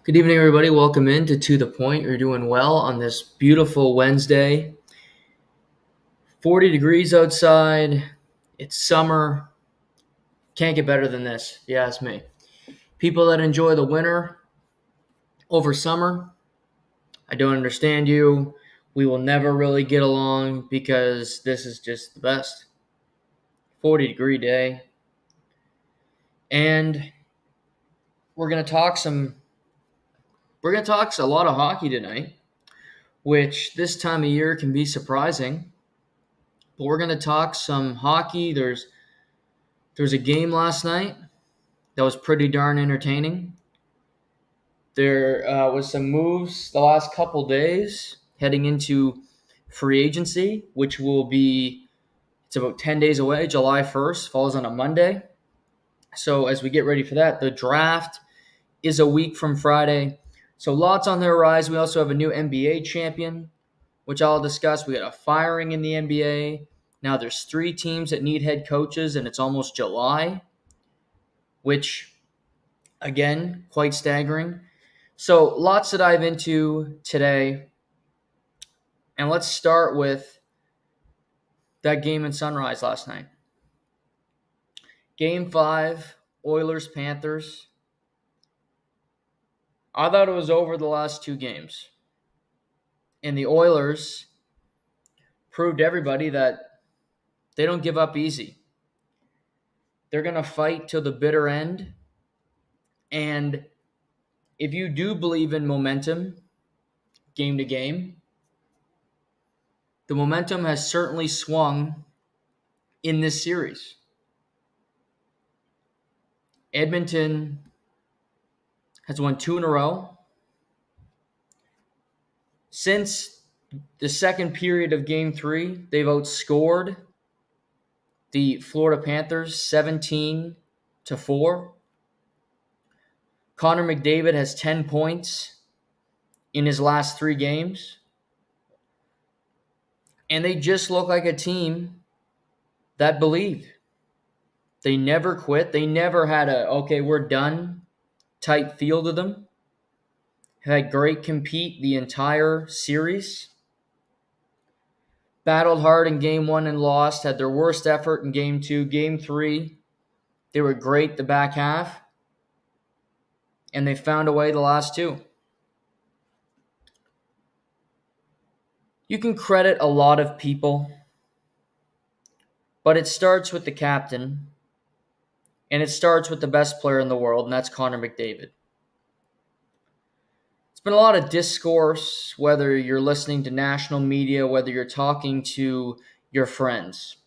Good evening, everybody. Welcome in to The Point. You're doing well on this beautiful Wednesday. 40 degrees outside. It's summer. Can't get better than this, if you ask me. People that enjoy the winter over summer, I don't understand you. We will never really get along because this is just the best. 40-degree day. And we're going to talk a lot of hockey tonight, which this time of year can be surprising. But we're going to talk some hockey. There's a game last night that was pretty darn entertaining. There was some moves the last couple days heading into free agency, which it's about 10 days away. July 1st falls on a Monday. So as we get ready for that, the draft is a week from Friday. So lots on the horizon. We also have a new NBA champion, which I'll discuss. We got a firing in the NBA. Now there's 3 teams that need head coaches, and it's almost July, which, again, quite staggering. So lots to dive into today. And let's start with that game in Sunrise last night. Game 5, Oilers-Panthers. I thought it was over the last 2 games. And the Oilers proved to everybody that they don't give up easy. They're going to fight till the bitter end. And if you do believe in momentum, game to game, the momentum has certainly swung in this series. Edmonton has won 2 in a row. Since the second period of Game 3, they've outscored the Florida Panthers 17-4. Connor McDavid has 10 points in his last 3 games. And they just look like a team that believed. They never quit. They never had okay, we're done type feel to them. Had great compete the entire series. Battled hard in Game 1 and lost. Had their worst effort in Game 2. Game 3, they were great the back half. And they found a way the last 2. You can credit a lot of people, but it starts with the captain, and it starts with the best player in the world, and that's Connor McDavid. It's been a lot of discourse, whether you're listening to national media, whether you're talking to your friends.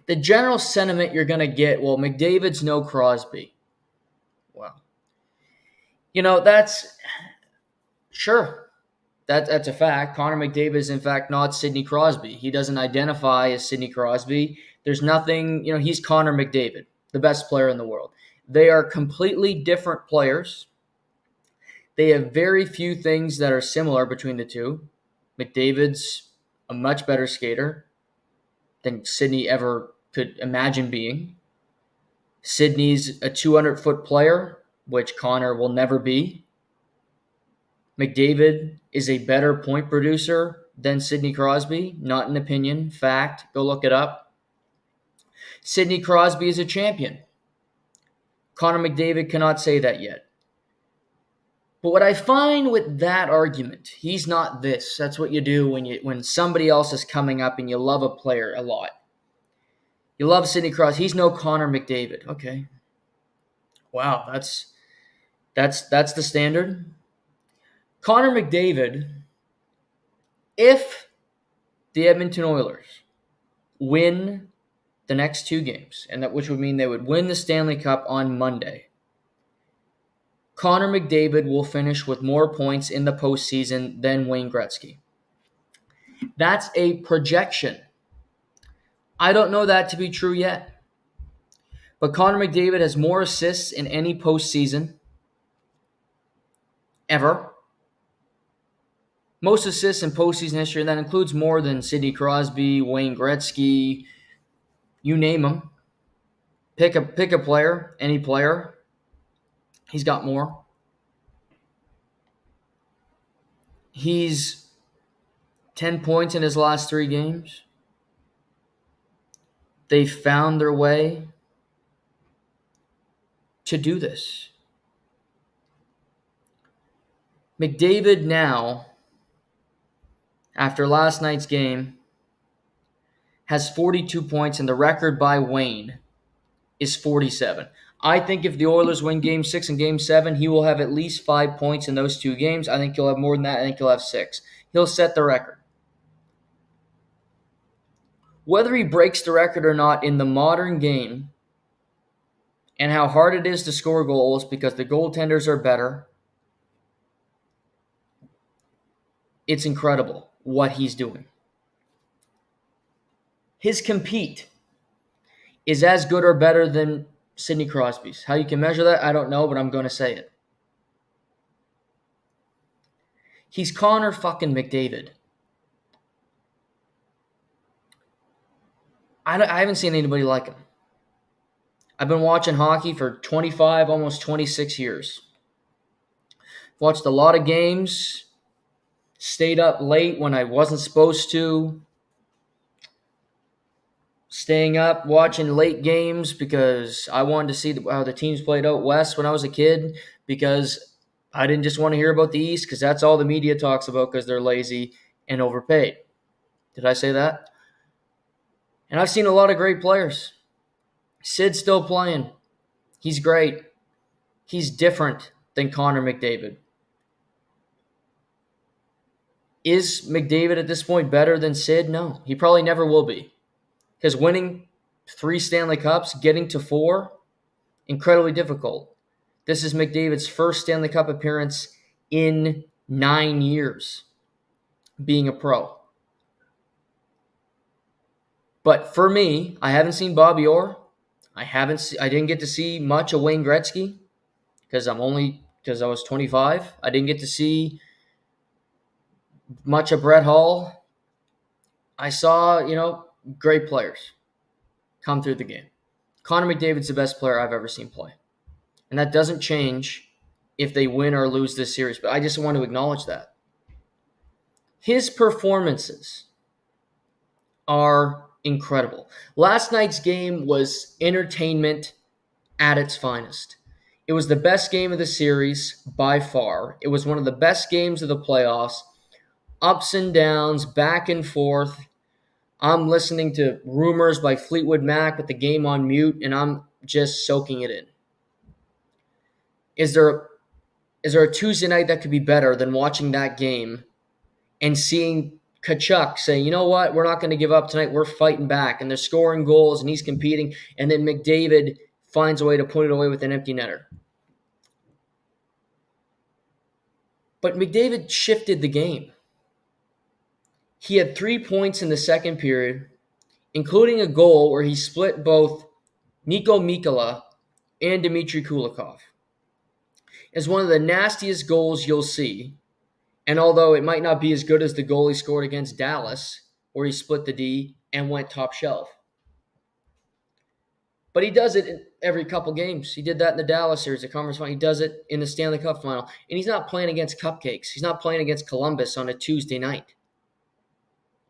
The general sentiment you're going to get, well, McDavid's no Crosby. Well, that's sure. That's a fact. Connor McDavid is, in fact, not Sidney Crosby. He doesn't identify as Sidney Crosby. There's nothing, he's Connor McDavid, the best player in the world. They are completely different players. They have very few things that are similar between the two. McDavid's a much better skater than Sidney ever could imagine being. Sidney's a 200-foot player, which Connor will never be. McDavid is a better point producer than Sidney Crosby. Not an opinion, fact. Go look it up. Sidney Crosby is a champion. Connor McDavid cannot say that yet. But what I find with that argument, he's not this. That's what you do when somebody else is coming up and you love a player a lot. You love Sidney Crosby. He's no Connor McDavid. Okay. Wow, that's the standard. Connor McDavid, if the Edmonton Oilers win the next 2 games, which would mean they would win the Stanley Cup on Monday, Connor McDavid will finish with more points in the postseason than Wayne Gretzky. That's a projection. I don't know that to be true yet. But Connor McDavid has more assists in any postseason ever. Most assists in postseason history, and that includes more than Sidney Crosby, Wayne Gretzky, you name them. Pick a player, any player. He's got more. He's 10 points in his last 3 games. They found their way to do this. McDavid now, after last night's game, has 42 points, and the record by Wayne is 47. I think if the Oilers win Game 6 and Game 7, he will have at least 5 points in those 2 games. I think he'll have more than that. I think he'll have 6. He'll set the record. Whether he breaks the record or not in the modern game and how hard it is to score goals because the goaltenders are better, it's incredible what he's doing. His compete is as good or better than Sidney Crosby's. How you can measure that, I don't know, but I'm going to say it. He's Connor fucking McDavid. I haven't seen anybody like him. I've been watching hockey for 25, almost 26 years. Watched a lot of games, stayed up late when I wasn't supposed to, staying up, watching late games because I wanted to see how the teams played out west when I was a kid, because I didn't just want to hear about the East because that's all the media talks about because they're lazy and overpaid. Did I say that? And I've seen a lot of great players. Sid's still playing. He's great. He's different than Connor McDavid. Is McDavid at this point better than Sid? No. He probably never will be. Because winning 3 Stanley Cups, getting to 4, incredibly difficult. This is McDavid's first Stanley Cup appearance in 9 years being a pro. But for me, I haven't seen Bobby Orr. I didn't get to see much of Wayne Gretzky because I was 25. I didn't get to see much of Brett Hull. I saw, great players come through the game. Connor McDavid's the best player I've ever seen play. And that doesn't change if they win or lose this series, but I just want to acknowledge that. His performances are incredible. Last night's game was entertainment at its finest. It was the best game of the series by far. It was one of the best games of the playoffs. Ups and downs, back and forth. I'm listening to Rumors by Fleetwood Mac with the game on mute, and I'm just soaking it in. Is there a Tuesday night that could be better than watching that game and seeing Tkachuk saying, you know what, we're not going to give up tonight, we're fighting back, and they're scoring goals, and he's competing, and then McDavid finds a way to put it away with an empty netter. But McDavid shifted the game. He had 3 points in the second period, including a goal where he split both Niko Mikkola and Dmitry Kulikov. It's one of the nastiest goals you'll see, and although it might not be as good as the goal he scored against Dallas, where he split the D and went top shelf. But he does it in every couple games. He did that in the Dallas series, the conference final. He does it in the Stanley Cup final. And he's not playing against cupcakes. He's not playing against Columbus on a Tuesday night,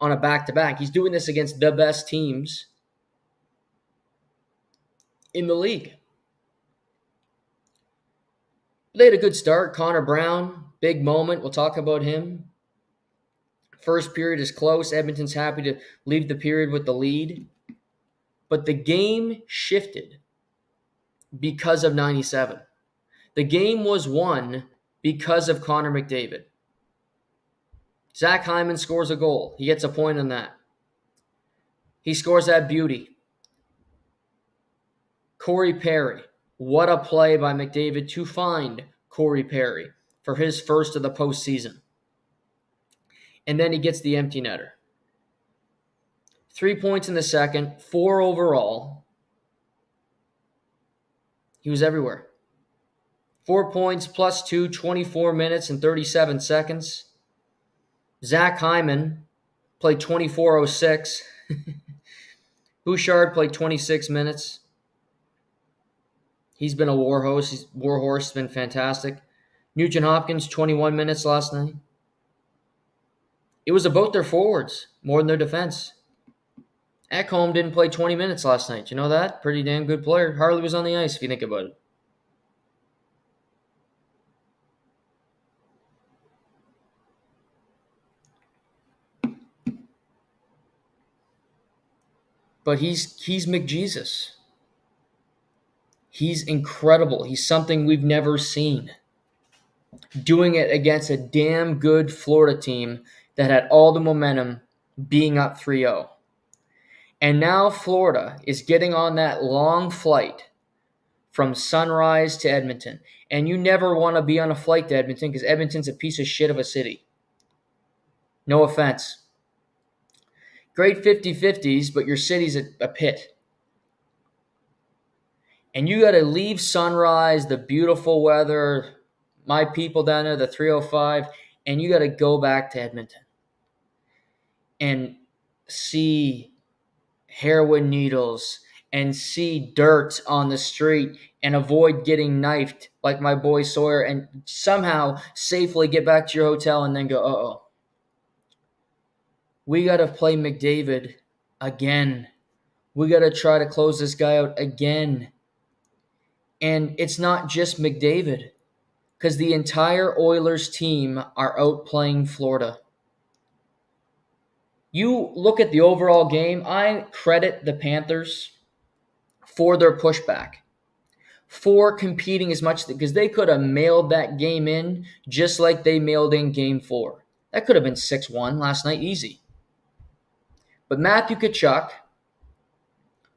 on a back-to-back. He's doing this against the best teams in the league. They had a good start. Connor Brown, big moment. We'll talk about him. First period is close. Edmonton's happy to leave the period with the lead. But the game shifted because of 97. The game was won because of Connor McDavid. Zach Hyman scores a goal. He gets a point on that. He scores that beauty. Corey Perry. What a play by McDavid to find Corey Perry for his first of the postseason. And then he gets the empty netter. 3 points in the second, 4 overall. He was everywhere. 4 points plus 2, 24 minutes and 37 seconds. Zach Hyman played 24:06. Bouchard played 26 minutes. He's been a warhorse. He's been fantastic. Nugent Hopkins, 21 minutes last night. It was about their forwards more than their defense. Ekholm didn't play 20 minutes last night. You know that? Pretty damn good player. Hardly was on the ice if you think about it. But he's McJesus. He's incredible. He's something we've never seen. Doing it against a damn good Florida team that had all the momentum being up 3-0. And now Florida is getting on that long flight from Sunrise to Edmonton. And you never want to be on a flight to Edmonton because Edmonton's a piece of shit of a city. No offense. Great 50-50s, but your city's a pit. And you got to leave Sunrise, the beautiful weather, my people down there, the 305, and you got to go back to Edmonton and see heroin needles and see dirt on the street and avoid getting knifed like my boy Sawyer and somehow safely get back to your hotel and then go, uh-oh. We got to play McDavid again. We got to try to close this guy out again. And it's not just McDavid because the entire Oilers team are outplaying Florida. You look at the overall game, I credit the Panthers for their pushback, for competing as much, because they could have mailed that game in just like they mailed in Game 4. That could have been 6-1 last night, easy. But Matthew Tkachuk,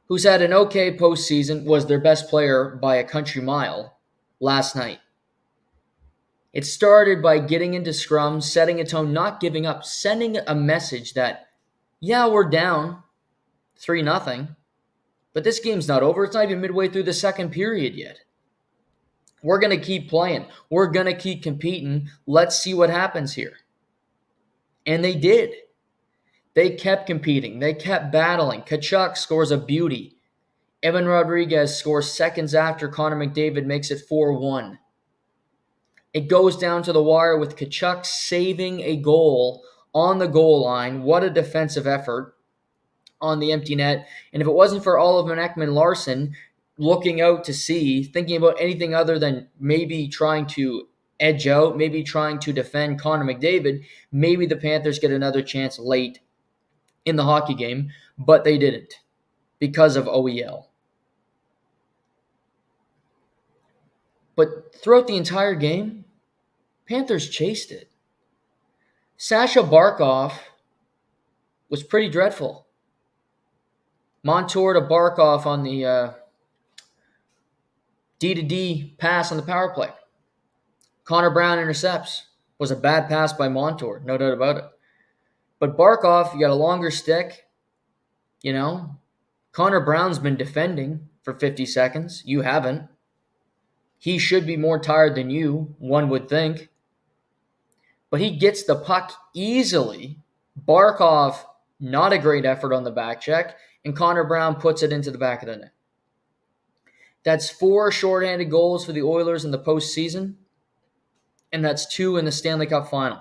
who's had an okay postseason, was their best player by a country mile last night. It started by getting into scrums, setting a tone, not giving up, sending a message that, yeah, we're down 3-0, but this game's not over. It's not even midway through the second period yet. We're going to keep playing. We're going to keep competing. Let's see what happens here. And they did. They kept competing. They kept battling. Tkachuk scores a beauty. Evan Rodriguez scores seconds after Connor McDavid makes it 4-1. It goes down to the wire with Tkachuk saving a goal on the goal line. What a defensive effort on the empty net. And if it wasn't for Oliver Ekman-Larsson looking out to sea, thinking about anything other than maybe trying to edge out, maybe trying to defend Connor McDavid, maybe the Panthers get another chance late in the hockey game, but they didn't because of OEL. But throughout the entire game, Panthers chased it. Sasha Barkov was pretty dreadful. Montour to Barkov on the D-to-D pass on the power play. Connor Brown intercepts. Was a bad pass by Montour, no doubt about it. But Barkov, you got a longer stick. You know, Connor Brown's been defending for 50 seconds. You haven't. He should be more tired than you, one would think. But he gets the puck easily. Barkov, not a great effort on the back check. And Connor Brown puts it into the back of the net. That's 4 shorthanded goals for the Oilers in the postseason. And that's 2 in the Stanley Cup final.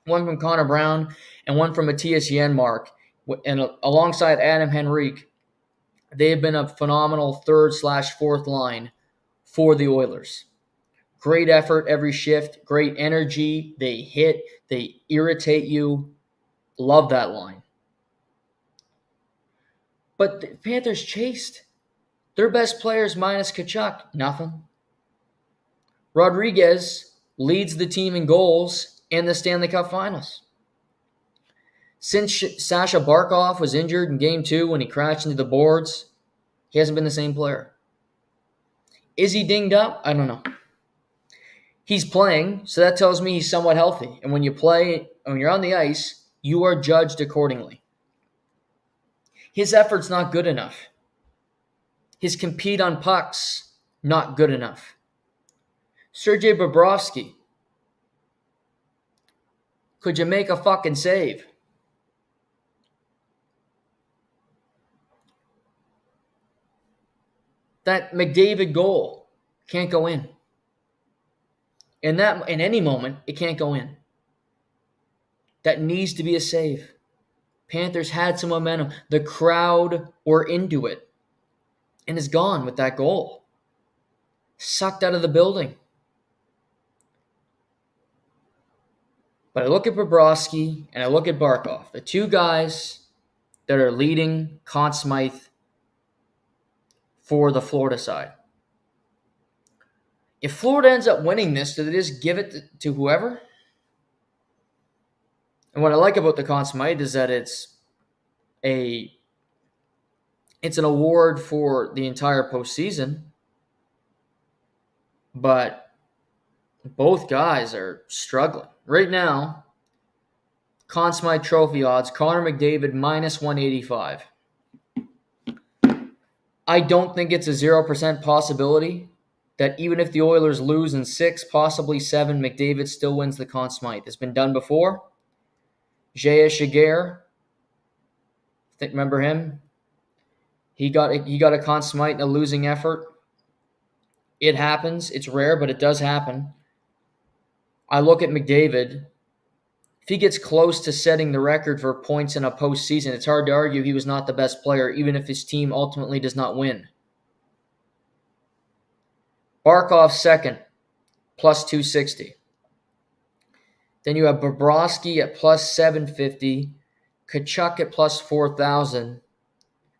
One from Connor Brown and one from Matthias Janmark. And alongside Adam Henrique, they have been a phenomenal 3rd/4th line for the Oilers. Great effort every shift, great energy. They hit, they irritate you. Love that line. But the Panthers chased. Their best players minus Tkachuk, nothing. Rodriguez leads the team in goals in the Stanley Cup Finals. Since Sasha Barkov was injured in Game 2 when he crashed into the boards, he hasn't been the same player. Is he dinged up? I don't know. He's playing, so that tells me he's somewhat healthy. And when you play, when you're on the ice, you are judged accordingly. His effort's not good enough. His compete on pucks, not good enough. Sergei Bobrovsky, could you make a fucking save? That McDavid goal can't go in. In any moment, it can't go in. That needs to be a save. Panthers had some momentum. The crowd were into it and is gone with that goal. Sucked out of the building. But I look at Bobrovsky and I look at Barkov, the two guys that are leading Conn Smythe for the Florida side. If Florida ends up winning this, do they just give it to whoever? And what I like about the Conn Smythe is that it's an award for the entire postseason, but both guys are struggling. Right now, Conn Smythe trophy odds, Connor McDavid minus 185. I don't think it's a 0% possibility that even if the Oilers lose in 6, possibly 7, McDavid still wins the Conn Smythe. It's been done before. J.S. Jaguar, remember him? He got a Conn Smythe in a losing effort. It happens. It's rare, but it does happen. I look at McDavid. If he gets close to setting the record for points in a postseason, it's hard to argue he was not the best player, even if his team ultimately does not win. Barkov second, plus 260. Then you have Bobrovsky at plus 750, Tkachuk at plus 4,000,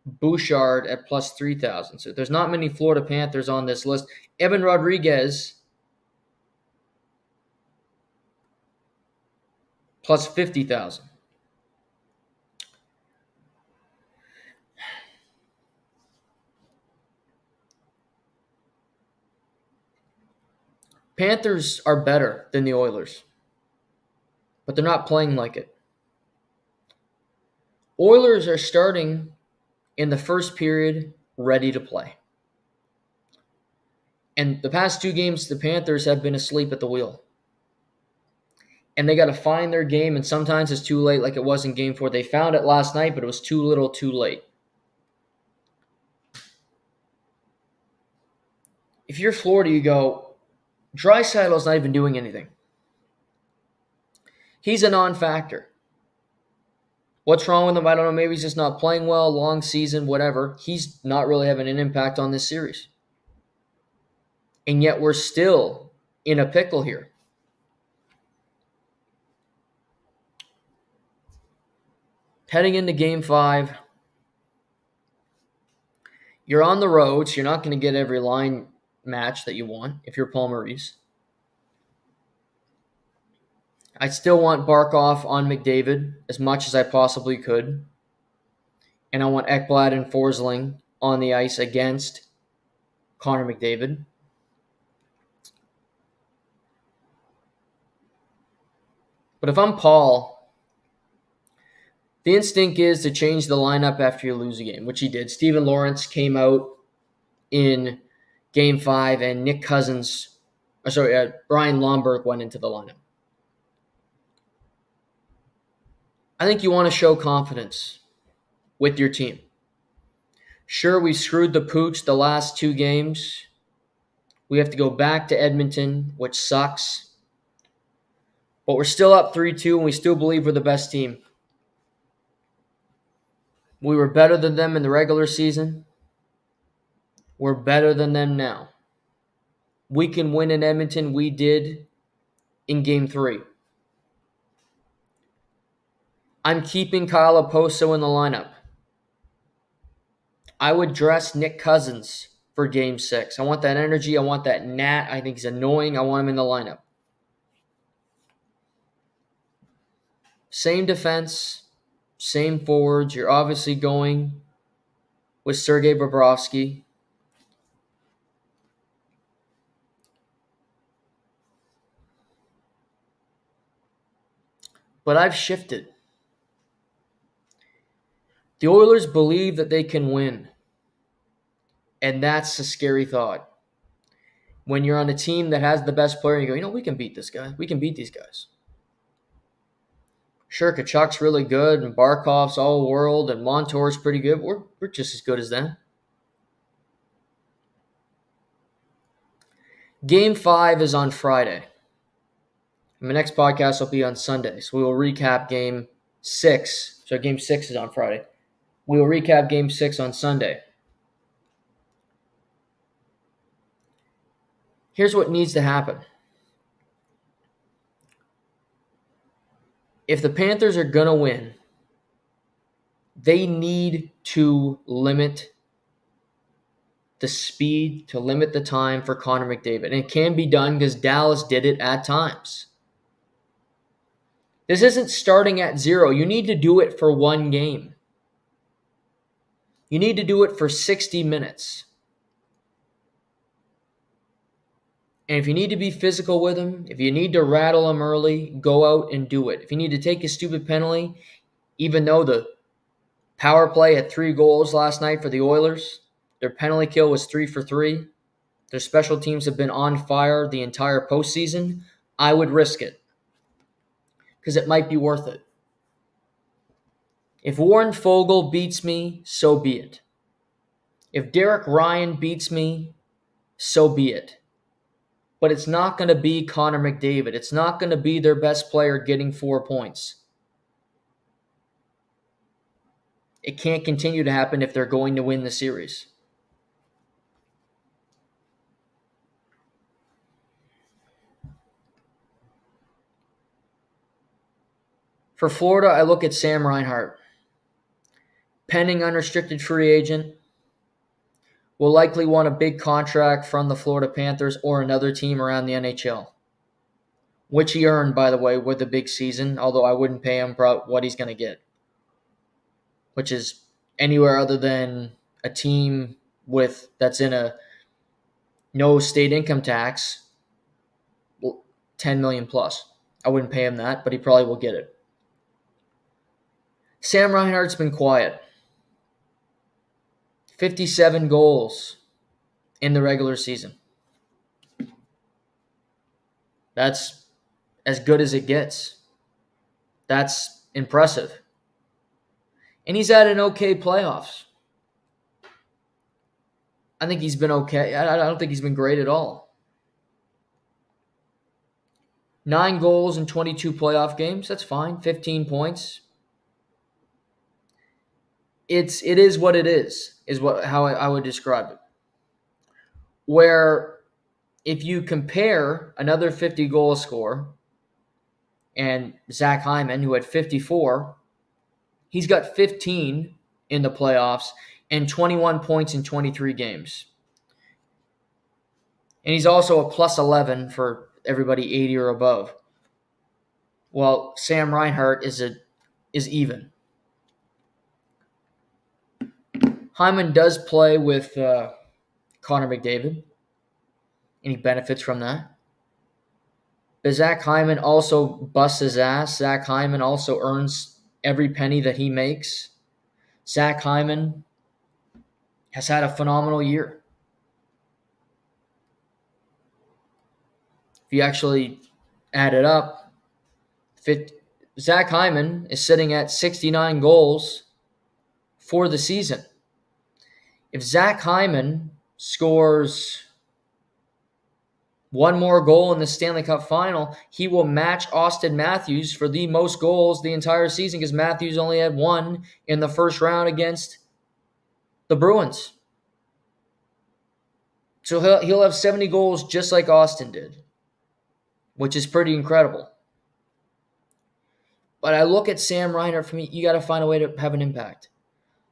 Bouchard at plus 3,000. So there's not many Florida Panthers on this list. Evan Rodriguez, plus 50,000. Panthers are better than the Oilers, but they're not playing like it. Oilers are starting in the first period ready to play. And the past 2 games, the Panthers have been asleep at the wheel. And they got to find their game, and sometimes it's too late like it was in Game 4. They found it last night, but it was too little too late. If you're Florida, you go, Draisaitl's not even doing anything. He's a non-factor. What's wrong with him? I don't know. Maybe he's just not playing well, long season, whatever. He's not really having an impact on this series. And yet we're still in a pickle here. Heading into Game 5, you're on the road, so you're not going to get every line match that you want if you're Paul Maurice. I still want Barkov on McDavid as much as I possibly could. And I want Ekblad and Forsling on the ice against Connor McDavid. But if I'm Paul, the instinct is to change the lineup after you lose a game, which he did. Steven Lawrence came out in Game 5, and Brian Lomberg went into the lineup. I think you want to show confidence with your team. Sure, we screwed the pooch the last 2 games. We have to go back to Edmonton, which sucks. But we're still up 3-2, and we still believe we're the best team. We were better than them in the regular season. We're better than them now. We can win in Edmonton. We did in Game 3. I'm keeping Kyle Oposo in the lineup. I would dress Nick Cousins for Game 6. I want that energy. I want that gnat. I think he's annoying. I want him in the lineup. Same defense, same forwards. You're obviously going with Sergei Bobrovsky. But I've shifted. The Oilers believe that they can win. And that's a scary thought. When you're on a team that has the best player, and you go, we can beat this guy. We can beat these guys. Sure, Tkachuk's really good, and Barkov's all-world, and Montour's pretty good. We're just as good as them. Game 5 is on Friday. My next podcast will be on Sunday, so we will recap Game 6. So Game 6 is on Friday. We will recap Game 6 on Sunday. Here's what needs to happen. If the Panthers are going to win, they need to limit the speed, to limit the time for Connor McDavid. And it can be done because Dallas did it at times. This isn't starting at 0. You need to do it for one game. You need to do it for 60 minutes. And if you need to be physical with him, if you need to rattle him early, go out and do it. If you need to take a stupid penalty, even though the power play had 3 goals last night for the Oilers, their penalty kill was 3 for 3. Their special teams have been on fire the entire postseason. I would risk it because it might be worth it. If Warren Fogle beats me, so be it. If Derek Ryan beats me, so be it. But it's not going to be Connor McDavid. It's not going to be their best player getting 4 points. It can't continue to happen if they're going to win the series. For Florida, I look at Sam Reinhart. Pending unrestricted free agent. Will likely want a big contract from the Florida Panthers or another team around the NHL. Which he earned, by the way, with a big season, although I wouldn't pay him what he's going to get. Which is anywhere other than a team that's in a no state income tax, $10 million plus. I wouldn't pay him that, but he probably will get it. Sam Reinhart's been quiet. 57 goals in the regular season. That's as good as it gets. That's impressive. And he's had an okay playoffs. I think he's been okay. I don't think he's been great at all. 9 goals in 22 playoff games. That's fine. 15 points. It is what it is how I would describe it. Where if you compare another 50-goal scorer and Zach Hyman, who had 54, he's got 15 in the playoffs and 21 points in 23 games. And he's also a plus 11 for everybody 80 or above. Well, Sam Reinhart is even. Hyman does play with Connor McDavid, and he benefits from that. But Zach Hyman also busts his ass. Zach Hyman also earns every penny that he makes. Zach Hyman has had a phenomenal year. If you actually add it up, Zach Hyman is sitting at 69 goals for the season. If Zach Hyman scores one more goal in the Stanley Cup final, he will match Austin Matthews for the most goals the entire season because Matthews only had 1 in the first round against the Bruins. So he'll have 70 goals just like Austin did, which is pretty incredible. But I look at Sam Reinhart, for me, you got to find a way to have an impact.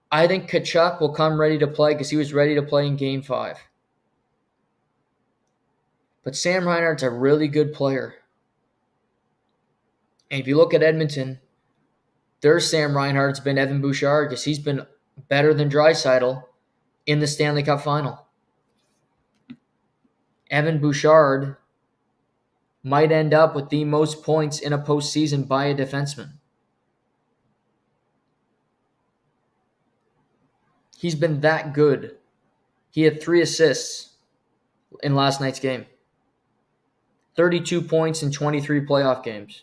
I think Tkachuk will come ready to play because he was ready to play in Game 5. But Sam Reinhart's a really good player. And if you look at Edmonton, their Sam Reinhart's been Evan Bouchard because he's been better than Draisaitl in the Stanley Cup final. Evan Bouchard might end up with the most points in a postseason by a defenseman. He's been that good. He had 3 assists in last night's game. 32 points in 23 playoff games.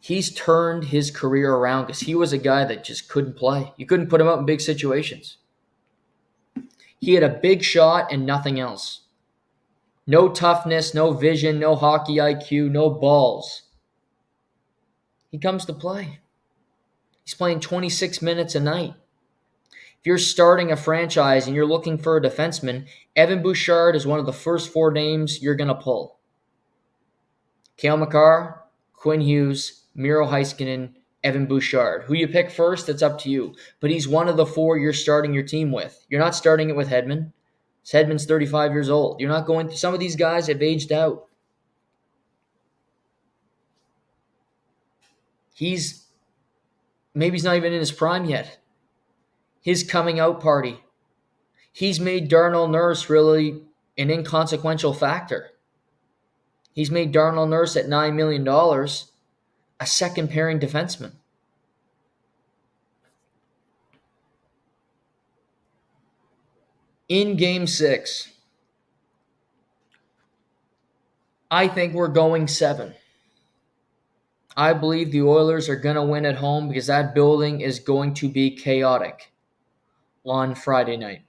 He's turned his career around because he was a guy that just couldn't play. You couldn't put him out in big situations. He had a big shot and nothing else. No toughness, no vision, no hockey IQ, no balls. He comes to play. He's playing 26 minutes a night. If you're starting a franchise and you're looking for a defenseman, Evan Bouchard is one of the first 4 names you're going to pull. Cale Makar, Quinn Hughes, Miro Heiskanen, Evan Bouchard. Who you pick first, it's up to you. But he's one of the 4 you're starting your team with. You're not starting it with Hedman. Hedman's 35 years old. You're not going to. Some of these guys have aged out. Maybe he's not even in his prime yet. His coming out party. He's made Darnell Nurse really an inconsequential factor. He's made Darnell Nurse at $9 million a second pairing defenseman. In Game 6, I think we're going 7. I believe the Oilers are going to win at home because that building is going to be chaotic on Friday night.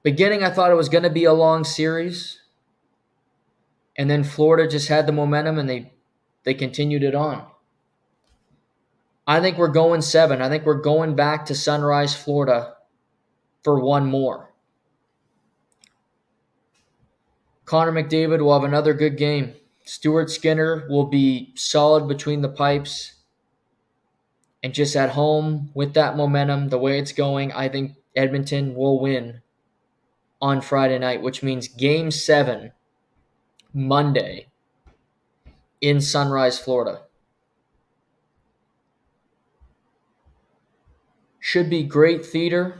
Beginning, I thought it was going to be a long series. And then Florida just had the momentum and they continued it on. I think we're going 7. I think we're going back to Sunrise, Florida for one more. Connor McDavid will have another good game. Stuart Skinner will be solid between the pipes. And just at home with that momentum, the way it's going, I think Edmonton will win on Friday night, which means Game 7, Monday, in Sunrise, Florida. Should be great theater.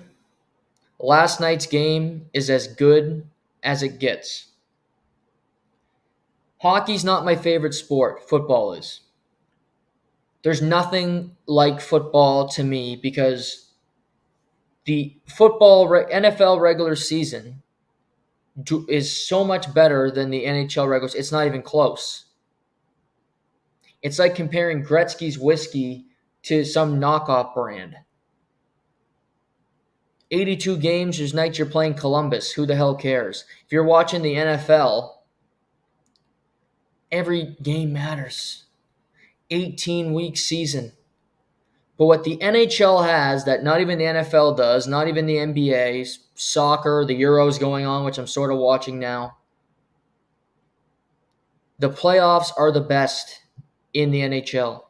Last night's game is as good as it gets. Hockey's not my favorite sport. Football is. There's nothing like football to me because the NFL regular season is so much better than the NHL regular season. It's not even close. It's like comparing Gretzky's whiskey to some knockoff brand. 82 games, there's nights you're playing Columbus. Who the hell cares? If you're watching the NFL, every game matters. 18-week season. But what the NHL has that not even the NFL does, not even the NBA, soccer, the Euros going on, which I'm sort of watching now, the playoffs are the best in the NHL.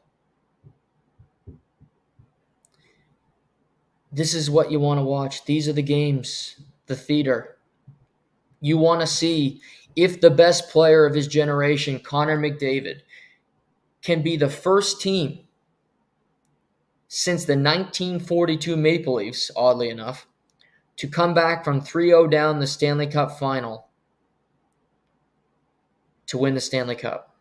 This is what you want to watch. These are the games, the theater. You want to see if the best player of his generation, Connor McDavid, can be the first team since the 1942 Maple Leafs, oddly enough, to come back from 3-0 down the Stanley Cup final to win the Stanley Cup.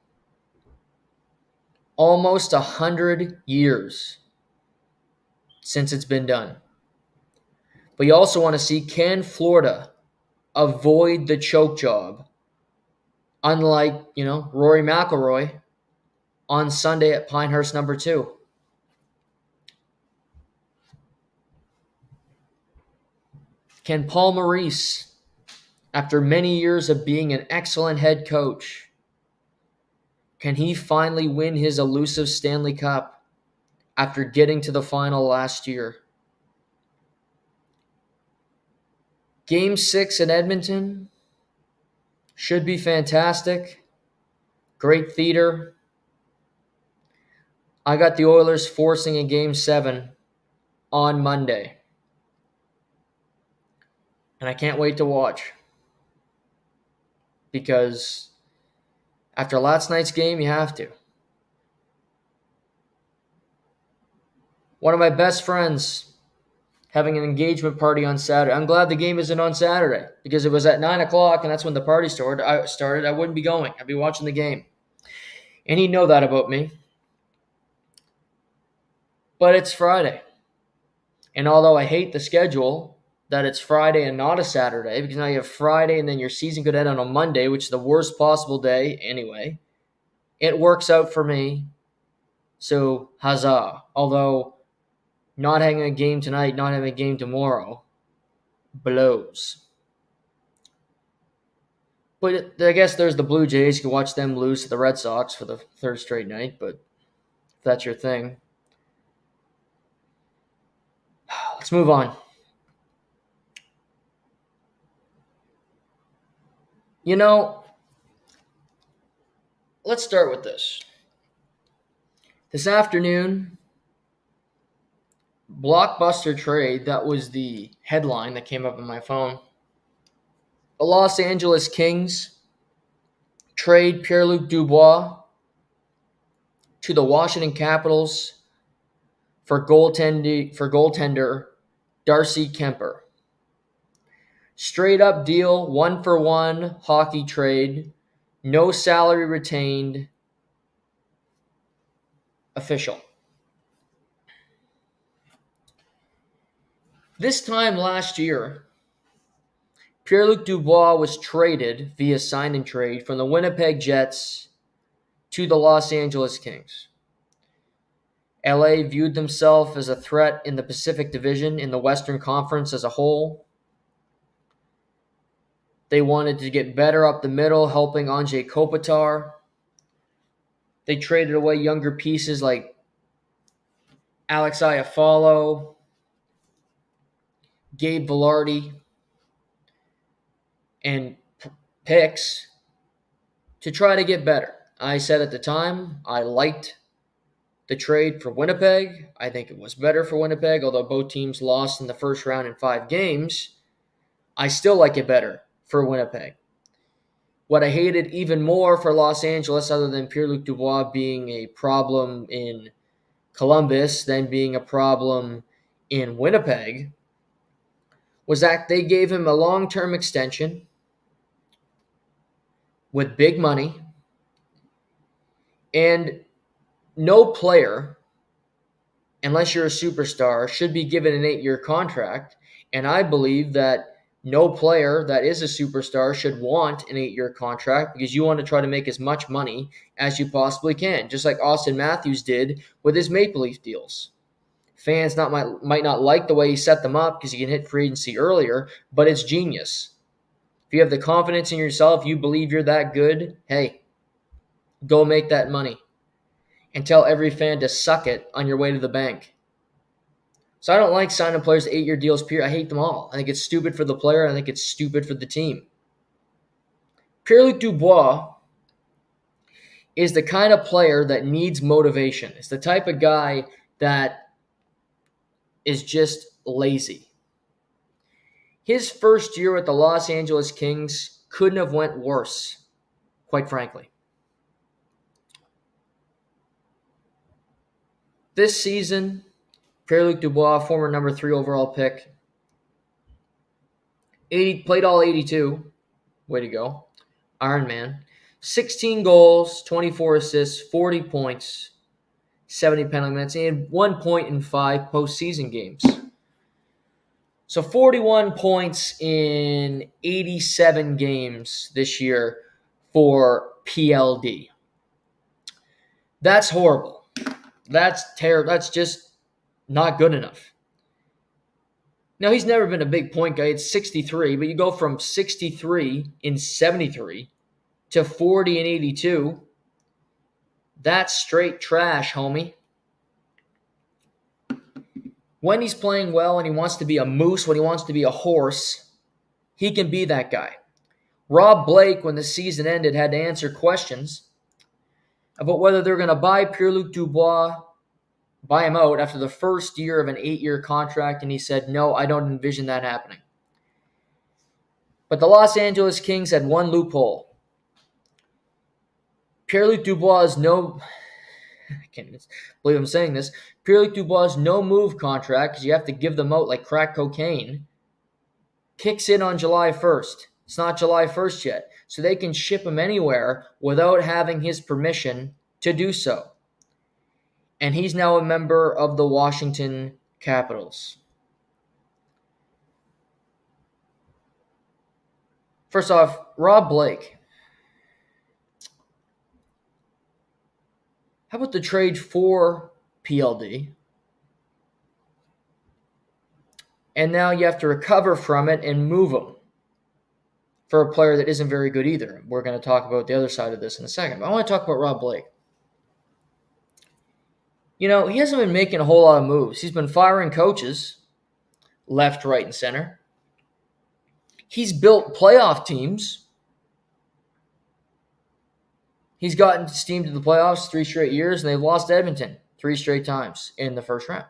Almost 100 years since it's been done. But you also want to see, can Florida avoid the choke job, unlike, Rory McIlroy on Sunday at Pinehurst number 2. Can Paul Maurice, after many years of being an excellent head coach, can he finally win his elusive Stanley Cup after getting to the final last year? Game 6 in Edmonton should be fantastic. Great theater. I got the Oilers forcing a Game 7 on Monday. And I can't wait to watch. Because after last night's game, you have to. One of my best friends having an engagement party on Saturday. I'm glad the game isn't on Saturday because it was at 9 o'clock and that's when the party started. I wouldn't be going. I'd be watching the game. And he'd know that about me. But it's Friday. And although I hate the schedule that it's Friday and not a Saturday, because now you have Friday and then your season could end on a Monday, which is the worst possible day anyway, it works out for me. So, huzzah. Although not having a game tonight, not having a game tomorrow, blows. But I guess there's the Blue Jays. You can watch them lose to the Red Sox for the third straight night, but if that's your thing. Let's move on. You know, let's start with this. This afternoon, blockbuster trade, that was the headline that came up on my phone. The Los Angeles Kings trade Pierre-Luc Dubois to the Washington Capitals for goaltender Darcy Kemper. Straight up deal, 1-for-1 hockey trade, no salary retained, official. This time last year, Pierre-Luc Dubois was traded via sign and trade from the Winnipeg Jets to the Los Angeles Kings. LA viewed themselves as a threat in the Pacific Division in the Western Conference as a whole. They wanted to get better up the middle, helping Anze Kopitar. They traded away younger pieces like Alex Iafallo, Gabe Vilardi, and picks to try to get better. I said at the time I liked the trade for Winnipeg. I think it was better for Winnipeg, although both teams lost in the first round in 5 games. I still like it better for Winnipeg. What I hated even more for Los Angeles, other than Pierre-Luc Dubois being a problem in Columbus, than being a problem in Winnipeg, was that they gave him a long-term extension with big money, and no player, unless you're a superstar, should be given an 8-year contract. And I believe that no player that is a superstar should want an 8-year contract, because you want to try to make as much money as you possibly can, just like Austin Matthews did with his Maple Leaf deals. Fans might not like the way he set them up because you can hit free agency earlier, but it's genius. If you have the confidence in yourself, you believe you're that good, hey, go make that money. And tell every fan to suck it on your way to the bank. So I don't like signing players to 8-year deals, period. I hate them all. I think it's stupid for the player. I think it's stupid for the team. Pierre-Luc Dubois is the kind of player that needs motivation. It's the type of guy that is just lazy. His first year with the Los Angeles Kings couldn't have went worse, quite frankly. This season, Pierre-Luc Dubois, former number 3 overall pick, played all 82. Way to go. Iron Man. 16 goals, 24 assists, 40 points, 70 penalty minutes, and 1 point in 5 postseason games. So 41 points in 87 games this year for PLD. That's horrible. That's terrible. That's just not good enough. Now, he's never been a big point guy. It's 63, but you go from 63 in 73 to 40 in 82. That's straight trash, homie. When he's playing well and he wants to be a moose, when he wants to be a horse, he can be that guy. Rob Blake, when the season ended, had to answer questions about whether they're going to buy Pierre-Luc Dubois, buy him out after the first year of an 8-year contract, and he said, no, I don't envision that happening. But the Los Angeles Kings had one loophole. Pierre-Luc Dubois' I can't believe I'm saying this. Pierre-Luc Dubois' no-move contract, because you have to give them out like crack cocaine, kicks in on July 1st. It's not July 1st yet. So they can ship him anywhere without having his permission to do so. And he's now a member of the Washington Capitals. First off, Rob Blake. How about the trade for PLD? And now you have to recover from it and move him. for a player that isn't very good either. We're going to talk about the other side of this in a second. But I want to talk about Rob Blake. He hasn't been making a whole lot of moves. He's been firing coaches left, right, and center. He's built playoff teams. He's gotten his team to the playoffs 3 straight years, and they've lost to Edmonton 3 straight times in the first round.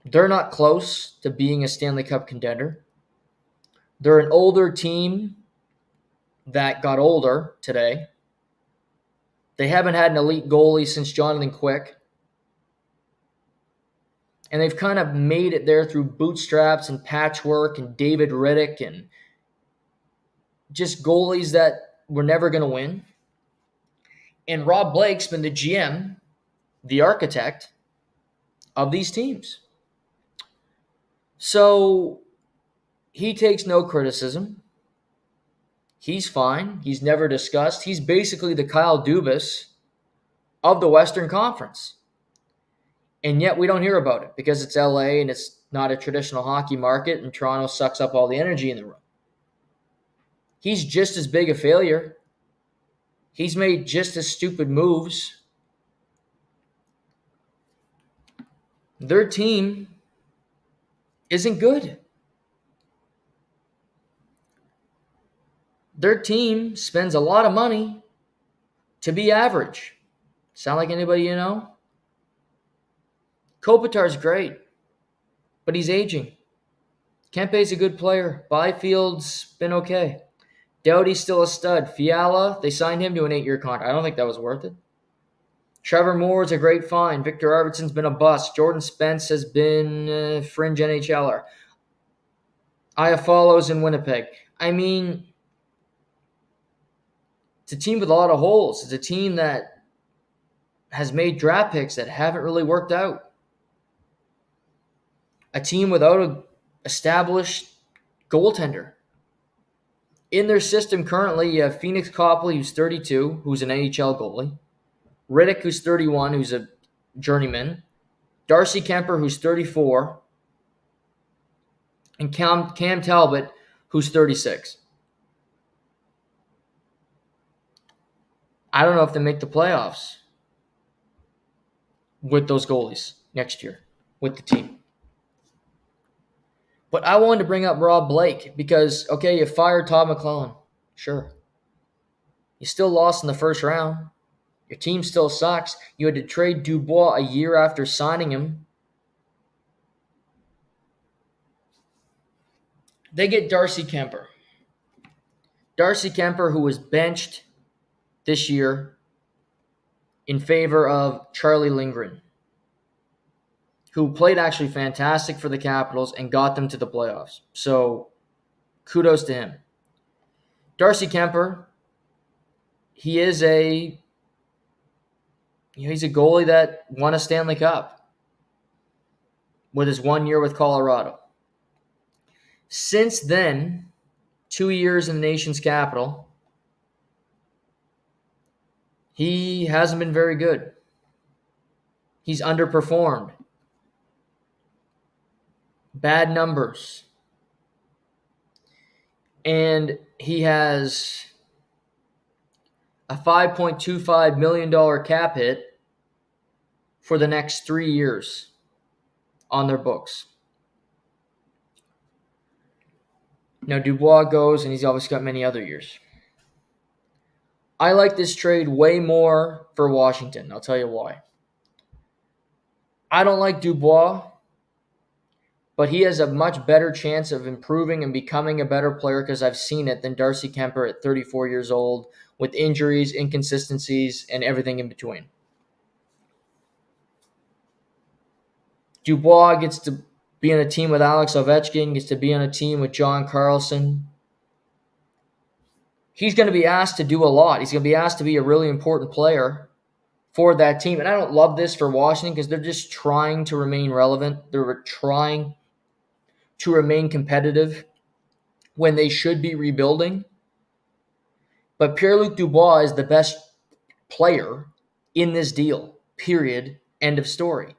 They're not close to being a Stanley Cup contender. They're an older team that got older today. They haven't had an elite goalie since Jonathan Quick. And they've kind of made it there through bootstraps and patchwork and David Riddick and just goalies that were never going to win. And Rob Blake's been the GM, the architect of these teams. So he takes no criticism. He's fine. He's never discussed. He's basically the Kyle Dubas of the Western Conference. And yet we don't hear about it because it's LA and it's not a traditional hockey market and Toronto sucks up all the energy in the room. He's just as big a failure. He's made just as stupid moves. Their team isn't good. Their team spends a lot of money to be average. Sound like anybody you know? Kopitar's great, but he's aging. Kempe's a good player. Byfield's been okay. Doughty's still a stud. Fiala, they signed him to an 8-year contract. I don't think that was worth it. Trevor Moore's a great find. Victor Arvidsson's been a bust. Jordan Spence has been a fringe NHLer. Iafallo's in Winnipeg. I mean, it's a team with a lot of holes. It's a team that has made draft picks that haven't really worked out. A team without an established goaltender. In their system currently, you have Phoenix Copley, who's 32, who's an NHL goalie. Riddick, who's 31, who's a journeyman. Darcy Kemper, who's 34. And Cam Talbot, who's 36. I don't know if they make the playoffs with those goalies next year with the team. But I wanted to bring up Rob Blake because, okay, you fired Todd McClellan. Sure. You still lost in the first round. Your team still sucks. You had to trade Dubois a year after signing him. They get Darcy Kemper. Darcy Kemper, who was benched this year in favor of Charlie Lindgren, who played actually fantastic for the Capitals and got them to the playoffs. So kudos to him. Darcy Kemper, he's a goalie that won a Stanley Cup with his 1 year with Colorado. Since then, 2 years in the nation's capital, he hasn't been very good. He's underperformed. Bad numbers. And he has a $5.25 million cap hit for the next 3 years on their books. Now, Dubois goes, and he's obviously got many other years. I like this trade way more for Washington. I'll tell you why. I don't like Dubois, but he has a much better chance of improving and becoming a better player because I've seen it than Darcy Kemper at 34 years old with injuries, inconsistencies, and everything in between. Dubois gets to be on a team with Alex Ovechkin, gets to be on a team with John Carlson. He's going to be asked to do a lot. He's going to be asked to be a really important player for that team. And I don't love this for Washington because they're just trying to remain relevant. They're trying to remain competitive when they should be rebuilding. But Pierre-Luc Dubois is the best player in this deal, period, end of story.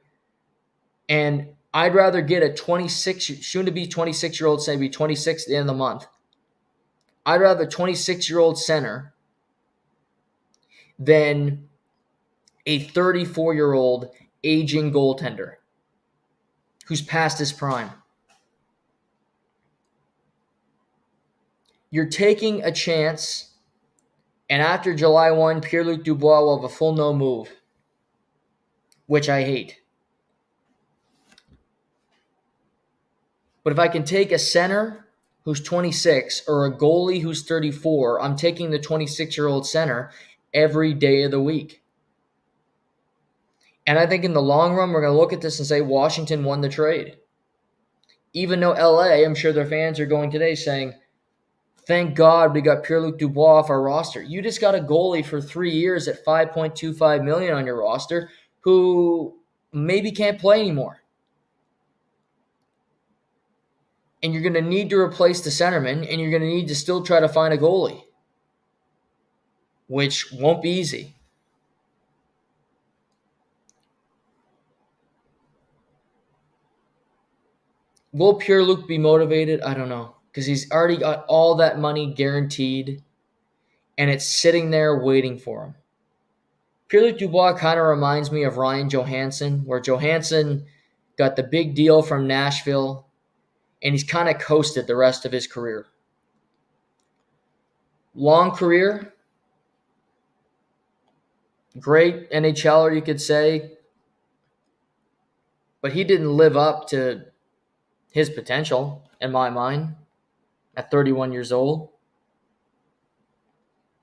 And I'd rather get a 26, soon to be 26-year-old, say be 26 at the end of the month, I'd rather have a 26-year-old center than a 34-year-old aging goaltender who's past his prime. You're taking a chance, and after July 1, Pierre-Luc Dubois will have a full no move, which I hate. But if I can take a center who's 26 or a goalie who's 34, I'm taking the 26-year-old center every day of the week. And I think in the long run, we're going to look at this and say Washington won the trade. Even though LA, I'm sure their fans are going today saying, thank God we got Pierre-Luc Dubois off our roster. You just got a goalie for 3 years at $5.25 million on your roster who maybe can't play anymore. And you're going to need to replace the centerman, and you're going to need to still try to find a goalie, which won't be easy. Will Pierre-Luc be motivated? I don't know, because he's already got all that money guaranteed, and it's sitting there waiting for him. Pierre-Luc Dubois kind of reminds me of Ryan Johansson, where Johansson got the big deal from Nashville, and he's kind of coasted the rest of his career. Long career, great NHLer, you could say, but he didn't live up to his potential, in my mind, at 31 years old.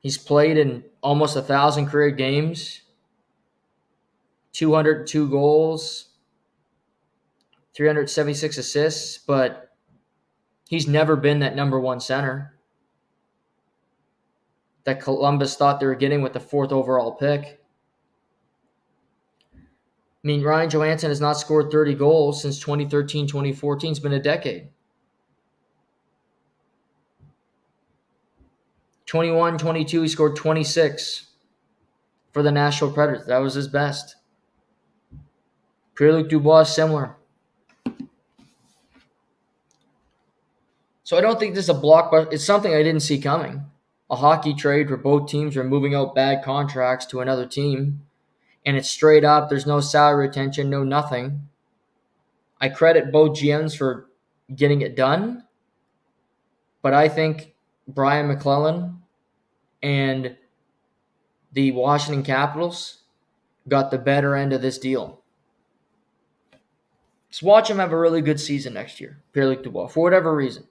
He's played in almost 1,000 career games, 202 goals, 376 assists, but he's never been that number one center that Columbus thought they were getting with the 4th overall pick. I mean, Ryan Johansson has not scored 30 goals since 2013-2014. It's been a decade. 21-22, he scored 26 for the Nashville Predators. That was his best. Pierre-Luc Dubois, similar. So I don't think this is a blockbuster. It's something I didn't see coming. A hockey trade where both teams are moving out bad contracts to another team. And it's straight up. There's no salary retention, no nothing. I credit both GMs for getting it done. But I think Brian McClellan and the Washington Capitals got the better end of this deal. Just watch him have a really good season next year, Pierre-Luc Dubois, for whatever reason.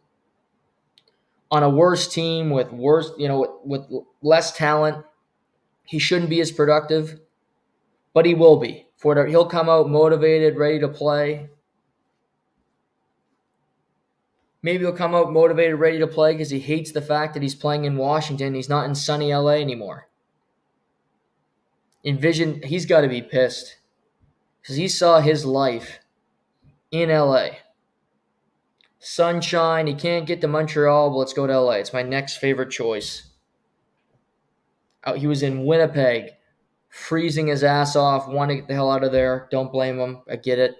On a worse team with less talent, he shouldn't be as productive, but he will be. For whatever, he'll come out motivated, ready to play. Maybe he'll come out motivated, ready to play because he hates the fact that he's playing in Washington. He's not in sunny LA anymore. Envision, he's got to be pissed because he saw his life in LA. Sunshine, he can't get to Montreal, but let's go to LA. It's my next favorite choice. He was in Winnipeg, freezing his ass off, wanting to get the hell out of there. Don't blame him. I get it.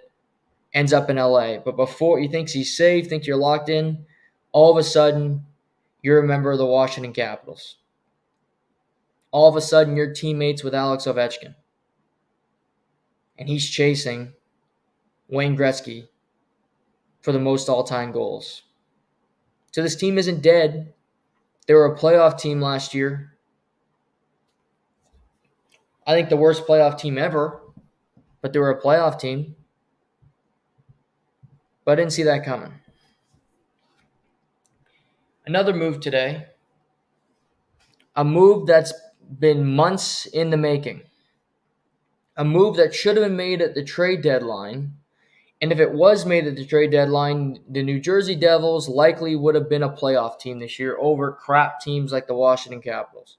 Ends up in LA. But before he thinks he's safe, thinks you're locked in, all of a sudden, you're a member of the Washington Capitals. All of a sudden, you're teammates with Alex Ovechkin. And he's chasing Wayne Gretzky for the most all-time goals. So this team isn't dead. They were a playoff team last year. I think the worst playoff team ever, but they were a playoff team. But I didn't see that coming. Another move today. A move that's been months in the making. A move that should have been made at the trade deadline. And if it was made at the trade deadline, the New Jersey Devils likely would have been a playoff team this year over crap teams like the Washington Capitals.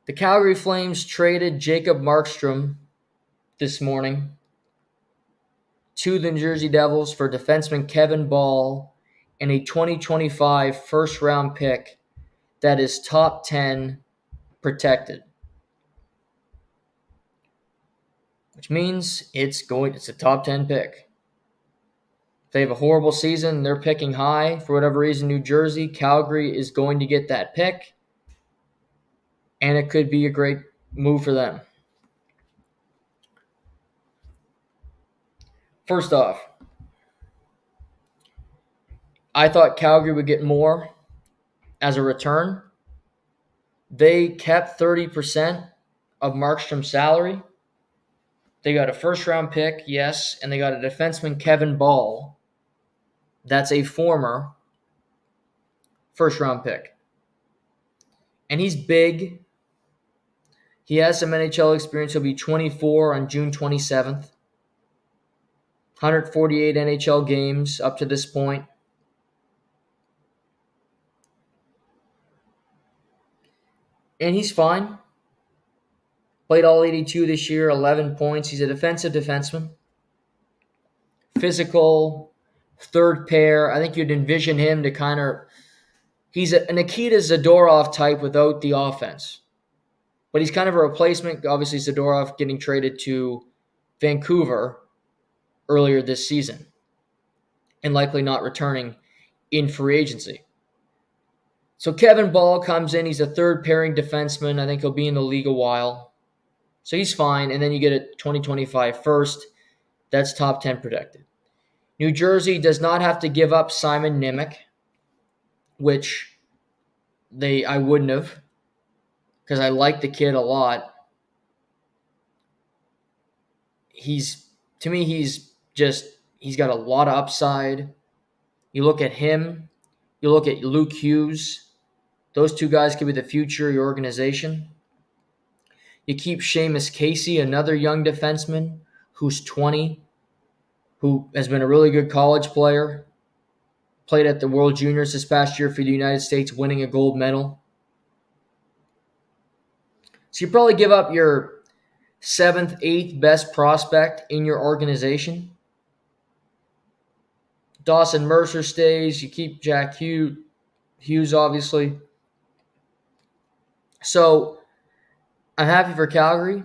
The Calgary Flames traded Jacob Markstrom this morning to the New Jersey Devils for defenseman Kevin Ball and a 2025 first-round pick that is top 10 protected. Which means it's a top 10 pick. They have a horrible season. They're picking high. For whatever reason, New Jersey, Calgary is going to get that pick. And it could be a great move for them. First off, I thought Calgary would get more as a return. They kept 30% of Markstrom's salary. They got a first-round pick, yes, and they got a defenseman, Kevin Ball. That's a former first-round pick. And he's big. He has some NHL experience. He'll be 24 on June 27th. 148 NHL games up to this point. And he's fine. Played all 82 this year, 11 points. He's a defensive defenseman. Physical, third pair. I think you'd envision him to kind of... He's a Nikita Zadorov type without the offense. But he's kind of a replacement. Obviously, Zadorov getting traded to Vancouver earlier this season and likely not returning in free agency. So Kevin Ball comes in. He's a third pairing defenseman. I think he'll be in the league a while. So he's fine. And then you get a 2025 first. That's top 10 protected. New Jersey does not have to give up Simon Nemec, which I wouldn't have, because I like the kid a lot. To me, he's got a lot of upside. You look at him, you look at Luke Hughes. Those two guys could be the future of your organization. You keep Seamus Casey, another young defenseman who's 20, who has been a really good college player. Played at the World Juniors this past year for the United States, winning a gold medal. So you probably give up your 7th, 8th best prospect in your organization. Dawson Mercer stays. You keep Jack Hughes, obviously. So I'm happy for Calgary.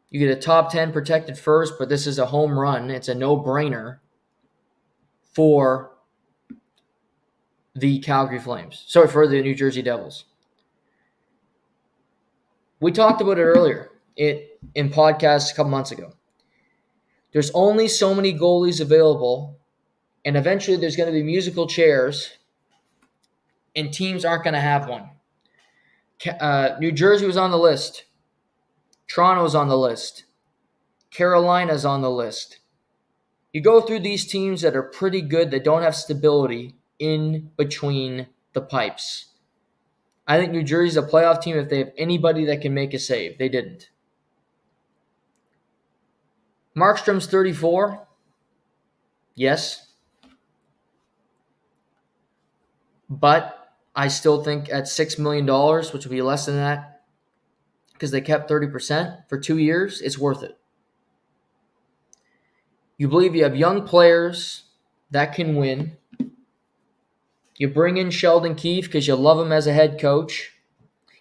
You get a top 10 protected first, but this is a home run. It's a no-brainer for the Calgary Flames. Sorry, for the New Jersey Devils. We talked about it earlier in podcasts a couple months ago. There's only so many goalies available, and eventually there's going to be musical chairs, and teams aren't going to have one. New Jersey was on the list. Toronto's on the list. Carolina's on the list. You go through these teams that are pretty good, that don't have stability in between the pipes. I think New Jersey's a playoff team if they have anybody that can make a save. They didn't. Markstrom's 34. Yes. But I still think at $6 million, which will be less than that, because they kept 30% for 2 years, it's worth it. You believe you have young players that can win. You bring in Sheldon Keefe because you love him as a head coach.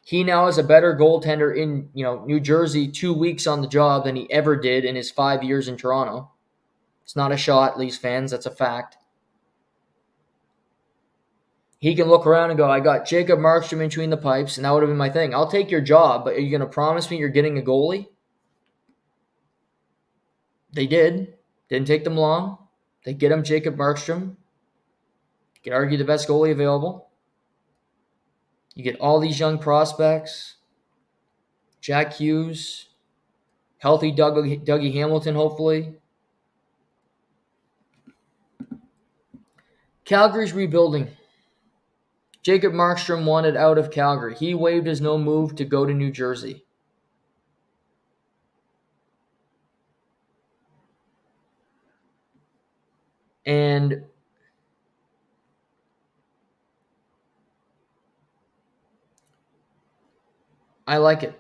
He now is a better goaltender in New Jersey 2 weeks on the job than he ever did in his 5 years in Toronto. It's not a shot, Leafs fans. That's a fact. He can look around and go, I got Jacob Markstrom in between the pipes, and that would have been my thing. I'll take your job, but are you going to promise me you're getting a goalie? They did. Didn't take them long. They get him Jacob Markstrom. You could argue the best goalie available. You get all these young prospects. Jack Hughes. Healthy Dougie Hamilton, hopefully. Calgary's rebuilding. Jacob Markstrom wanted out of Calgary. He waived his no move to go to New Jersey. And I like it.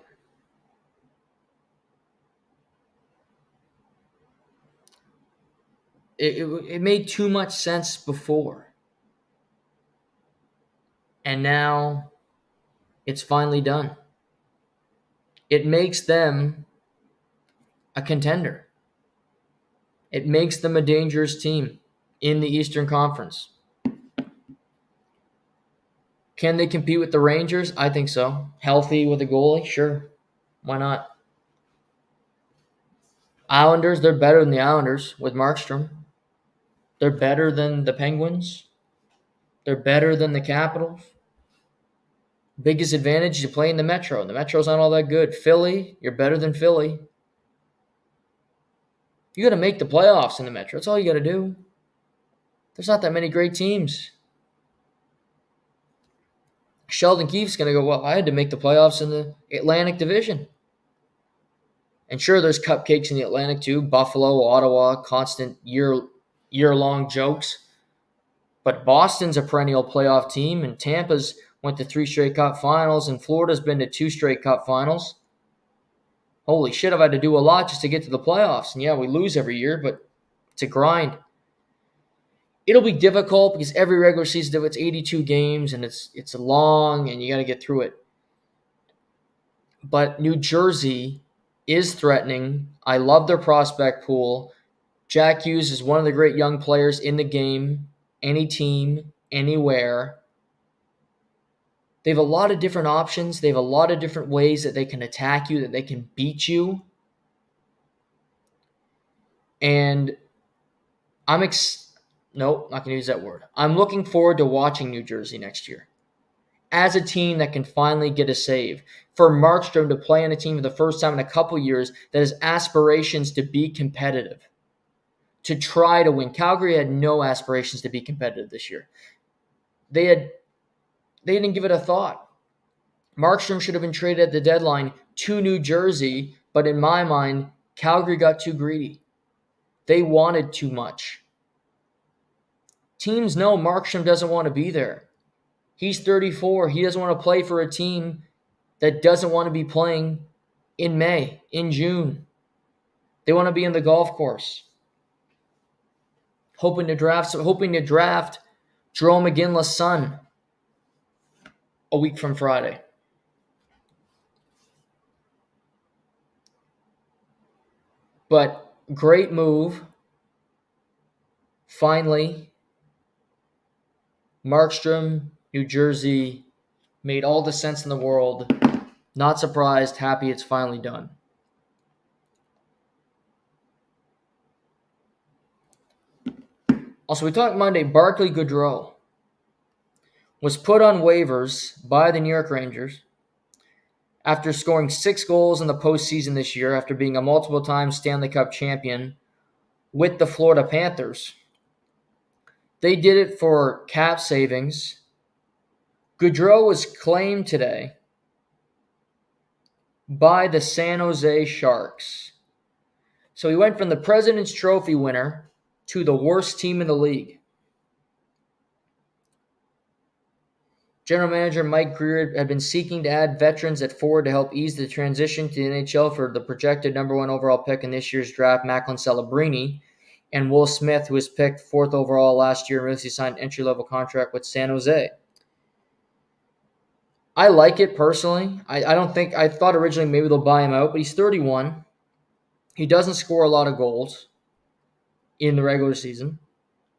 It made too much sense before. And now it's finally done. It makes them a contender. It makes them a dangerous team. in the Eastern Conference. Can they compete with the Rangers? I think so. Healthy with a goalie? Sure. Why not? Islanders, they're better than the Islanders with Markstrom. They're better than the Penguins. They're better than the Capitals. Biggest advantage, you play in the Metro. The Metro's not all that good. Philly, you're better than Philly. You got to make the playoffs in the Metro. That's all you got to do. There's not that many great teams. Sheldon Keefe's going to go, well, I had to make the playoffs in the Atlantic Division. And sure, there's cupcakes in the Atlantic too. Buffalo, Ottawa, constant year-long jokes. But Boston's a perennial playoff team, and Tampa's went to 3 straight Cup finals, and Florida's been to 2 straight Cup finals. Holy shit, I've had to do a lot just to get to the playoffs. And yeah, we lose every year, but it's a grind. It'll be difficult because every regular season, it's 82 games, and it's long, and you got to get through it. But New Jersey is threatening. I love their prospect pool. Jack Hughes is one of the great young players in the game, any team, anywhere. They have a lot of different options. They have a lot of different ways that they can attack you, that they can beat you. And not going to use that word. I'm looking forward to watching New Jersey next year as a team that can finally get a save. For Markstrom to play on a team for the first time in a couple years that has aspirations to be competitive, to try to win. Calgary had no aspirations to be competitive this year. They didn't give it a thought. Markstrom should have been traded at the deadline to New Jersey, but in my mind, Calgary got too greedy. They wanted too much. Teams know Markstrom doesn't want to be there. He's 34. He doesn't want to play for a team that doesn't want to be playing in May, in June. They want to be in the golf course. Hoping to draft Jerome McGinley's son a week from Friday. But great move. Finally, Markstrom, New Jersey, made all the sense in the world. Not surprised, happy it's finally done. Also, we talked Monday, Barclay Goodrow was put on waivers by the New York Rangers after scoring 6 goals in the postseason this year after being a multiple-time Stanley Cup champion with the Florida Panthers. They did it for cap savings. Goodrow was claimed today by the San Jose Sharks. So he went from the President's Trophy winner to the worst team in the league. General Manager Mike Grier had been seeking to add veterans at forward to help ease the transition to the NHL for the projected number 1 overall pick in this year's draft, Macklin Celebrini, and Will Smith, who was picked 4th overall last year and recently signed an entry-level contract with San Jose. I like it personally. I thought originally maybe they'll buy him out, but he's 31. He doesn't score a lot of goals in the regular season,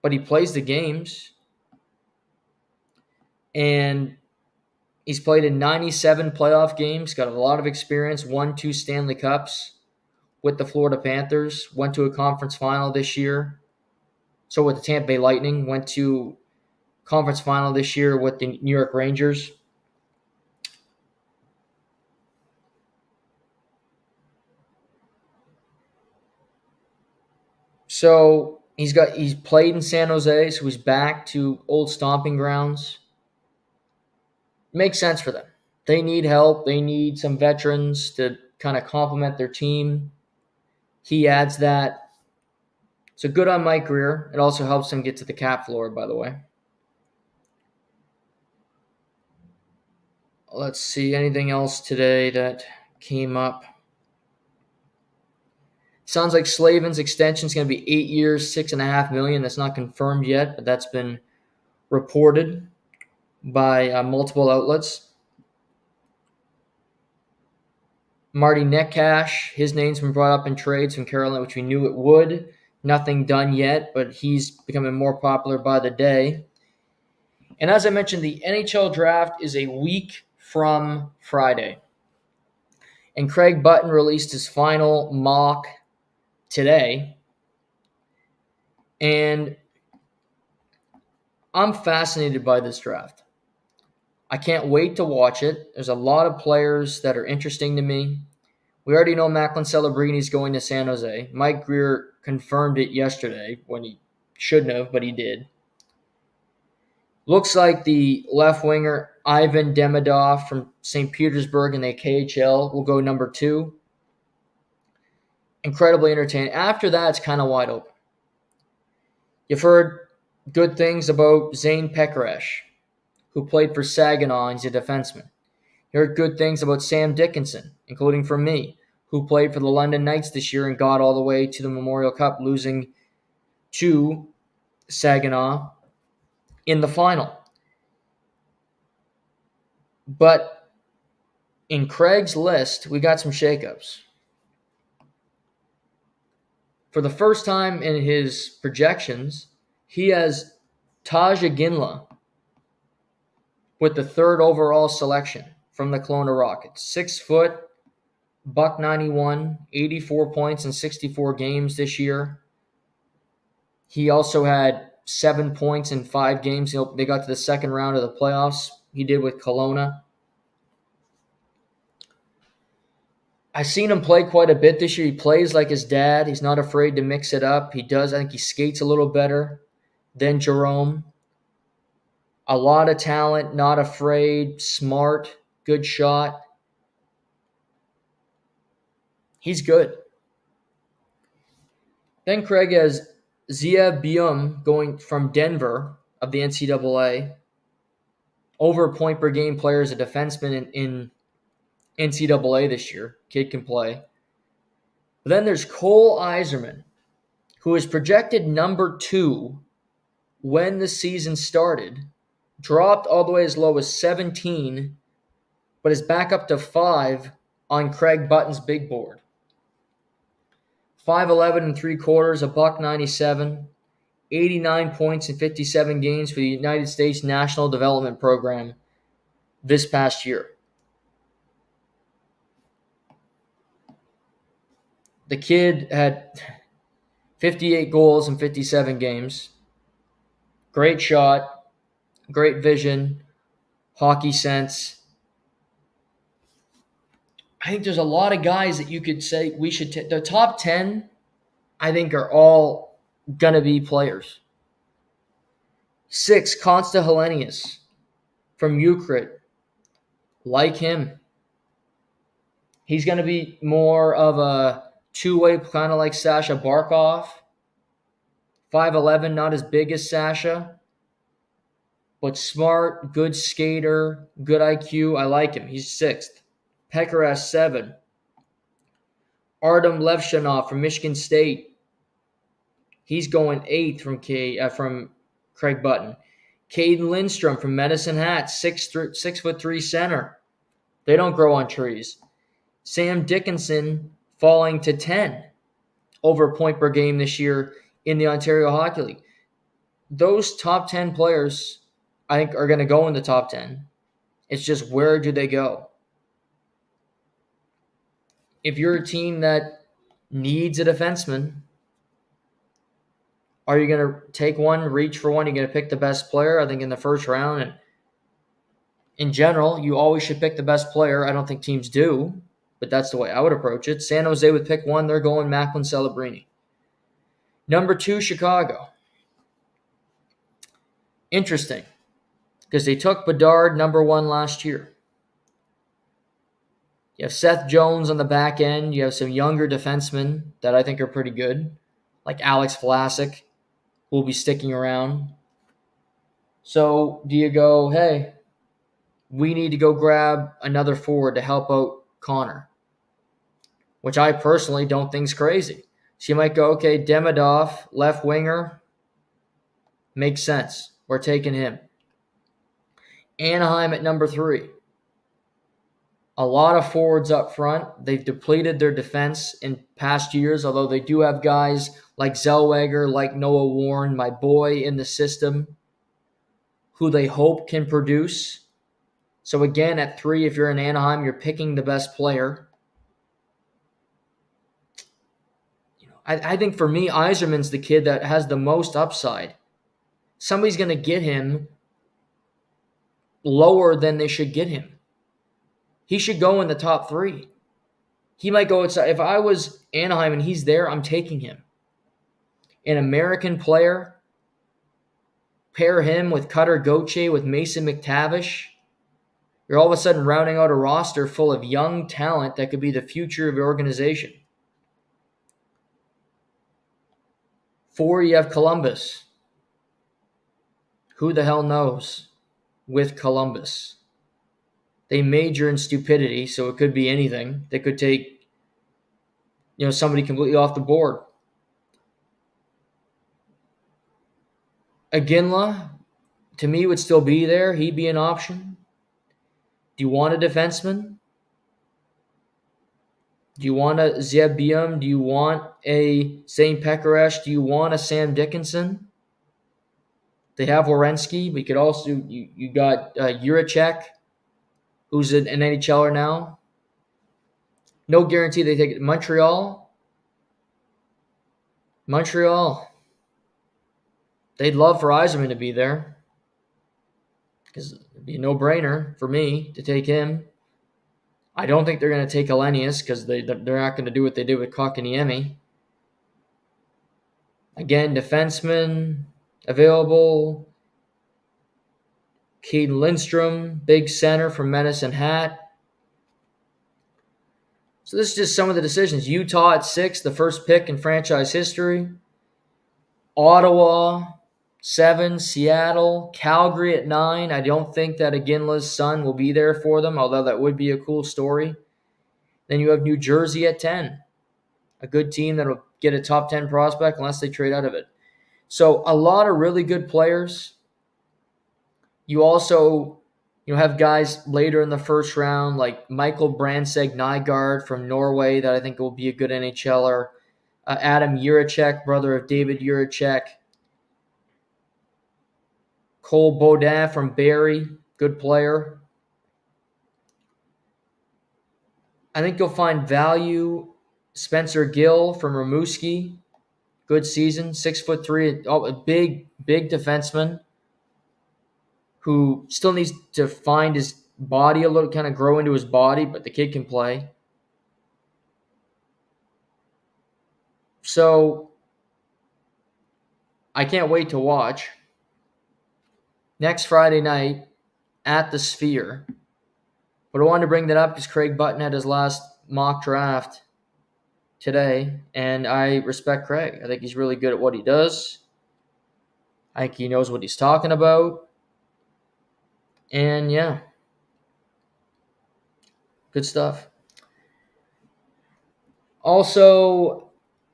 but he plays the games. And he's played in 97 playoff games, got a lot of experience, won 2 Stanley Cups with the Florida Panthers, went to a conference final this year. So with the Tampa Bay Lightning, went to conference final this year with the New York Rangers. So he's played in San Jose, so he's back to old stomping grounds. Makes sense for them. They need help. They need some veterans to kind of complement their team. He adds that. So good on Mike Grier. It also helps him get to the cap floor, by the way. Let's see, anything else today that came up? Sounds like Slavin's extension is going to be 8 years, $6.5 million. That's not confirmed yet, but that's been reported by multiple outlets. Marty Neckash, his name's been brought up in trades from Carolina, which we knew it would. Nothing done yet, but he's becoming more popular by the day. And as I mentioned, the NHL draft is a week from Friday. And Craig Button released his final mock today. And I'm fascinated by this draft. I can't wait to watch it. There's a lot of players that are interesting to me. We already know Macklin Celebrini is going to San Jose. Mike Greer confirmed it yesterday when he shouldn't have, but he did. Looks like the left winger Ivan Demidov from St. Petersburg in the KHL will go number 2. Incredibly entertaining. After that, it's kind of wide open. You've heard good things about Zane Pekeresh, who played for Saginaw. He's a defenseman. You heard good things about Sam Dickinson, including from me, who played for the London Knights this year and got all the way to the Memorial Cup, losing to Saginaw in the final. But in Craig's list, we got some shakeups. For the first time in his projections, he has Taja Ginla with the 3rd overall selection from the Kelowna Rockets. 6 foot, $191, 84 points in 64 games this year. He also had 7 points in 5 games. They got to the second round of the playoffs. He did with Kelowna. I've seen him play quite a bit this year. He plays like his dad. He's not afraid to mix it up. He does. I think he skates a little better than Jerome. A lot of talent, not afraid, smart, good shot. He's good. Then Craig has Zia Bium going from Denver of the NCAA. Over a point per game player as a defenseman in NCAA this year. Kid can play. But then there's Cole Iserman, who is projected number 2 when the season started. Dropped all the way as low as 17, but is back up to 5 on Craig Button's big board. 5'11 and 3/4, $197, 89 points in 57 games for the United States National Development Program this past year. The kid had 58 goals in 57 games. Great shot, great vision, hockey sense. I think there's a lot of guys that you could say we should take. The top 10, I think, are all going to be players. 6, Consta Helenius from Ukrit. Like him. He's going to be more of a two-way, kind of like Sasha Barkov. 5'11", not as big as Sasha, but smart, good skater, good IQ. I like him. He's 6th. Pekeresh 7. Artem Levshanov from Michigan State. He's going 8th from Craig Button. Caden Lindstrom from Medicine Hat, 6'3" center. They don't grow on trees. Sam Dickinson falling to 10 over a point per game this year in the Ontario Hockey League. Those top 10 players, I think, are going to go in the top 10. It's just where do they go? If you're a team that needs a defenseman, are you going to take one, reach for one? You're going to pick the best player, I think, in the first round. And in general, you always should pick the best player. I don't think teams do, but that's the way I would approach it. San Jose would pick 1. They're going Macklin Celebrini. Number 2, Chicago. Interesting, because they took Bedard number 1 last year. You have Seth Jones on the back end. You have some younger defensemen that I think are pretty good, like Alex Vlasic, who will be sticking around. So do you go, hey, we need to go grab another forward to help out Connor, which I personally don't think is crazy. So you might go, okay, Demidov, left winger, makes sense. We're taking him. Anaheim at number 3. A lot of forwards up front. They've depleted their defense in past years, although they do have guys like Zellweger, like Noah Warren, my boy in the system, who they hope can produce. So again, at 3, if you're in Anaheim, you're picking the best player. I think for me, Yzerman's the kid that has the most upside. Somebody's going to get him lower than they should get him. He should go in the top 3. He might go outside. If I was Anaheim and he's there, I'm taking him. An American player, pair him with Cutter Gauthier, with Mason McTavish. You're all of a sudden rounding out a roster full of young talent that could be the future of your organization. 4, you have Columbus. Who the hell knows with Columbus? They major in stupidity, so it could be anything. They could take, somebody completely off the board. Iginla, to me, would still be there. He'd be an option. Do you want a defenseman? Do you want a Zebium? Do you want a St. Pekaresh? Do you want a Sam Dickinson? They have Werenski, but you could also you got Juracek, who's an NHLer now. No guarantee they take it. Montreal. They'd love for Yzerman to be there, because it'd be a no-brainer for me to take him. I don't think they're going to take Elenius, because they're not going to do what they did with Kotkaniemi. Again, defenseman available. Caden Lindstrom, big center from Medicine Hat. So this is just some of the decisions. Utah at 6, the first pick in franchise history. Ottawa, 7, Seattle, Calgary at 9. I don't think that Iginla's son will be there for them, although that would be a cool story. Then you have New Jersey at 10. A good team that will get a top 10 prospect unless they trade out of it. So a lot of really good players. You also have guys later in the first round like Michael Brandsegg Nygaard from Norway that I think will be a good NHLer. Adam Juracek, brother of David Juracek. Cole Baudin from Barrie, good player. I think you'll find value. Spencer Gill from Rimouski, good season, 6'3", a big defenseman who still needs to find his body a little, kind of grow into his body, but the kid can play. So I can't wait to watch. Next Friday night at the Sphere. But I wanted to bring that up because Craig Button had his last mock draft today, and I respect Craig. I think he's really good at what he does. I think he knows what he's talking about. And yeah, good stuff. Also,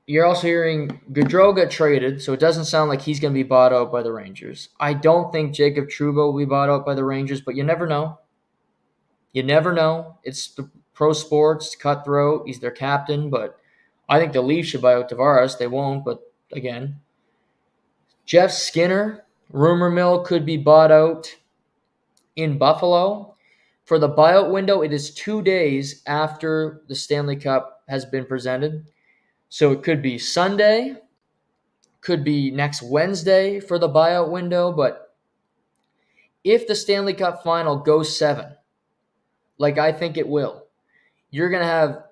you're also hearing Gaudreau got traded, so it doesn't sound like he's going to be bought out by the Rangers. I don't think Jacob Trouba will be bought out by the Rangers, but you never know. You never know. It's the pro sports, cutthroat. He's their captain, but I think the Leafs should buy out Tavares. They won't, but again. Jeff Skinner, rumor mill, could be bought out in Buffalo. For the buyout window, it is 2 days after the Stanley Cup has been presented. So it could be Sunday, could be next Wednesday for the buyout window, but if the Stanley Cup final goes 7, like I think it will, you're going to have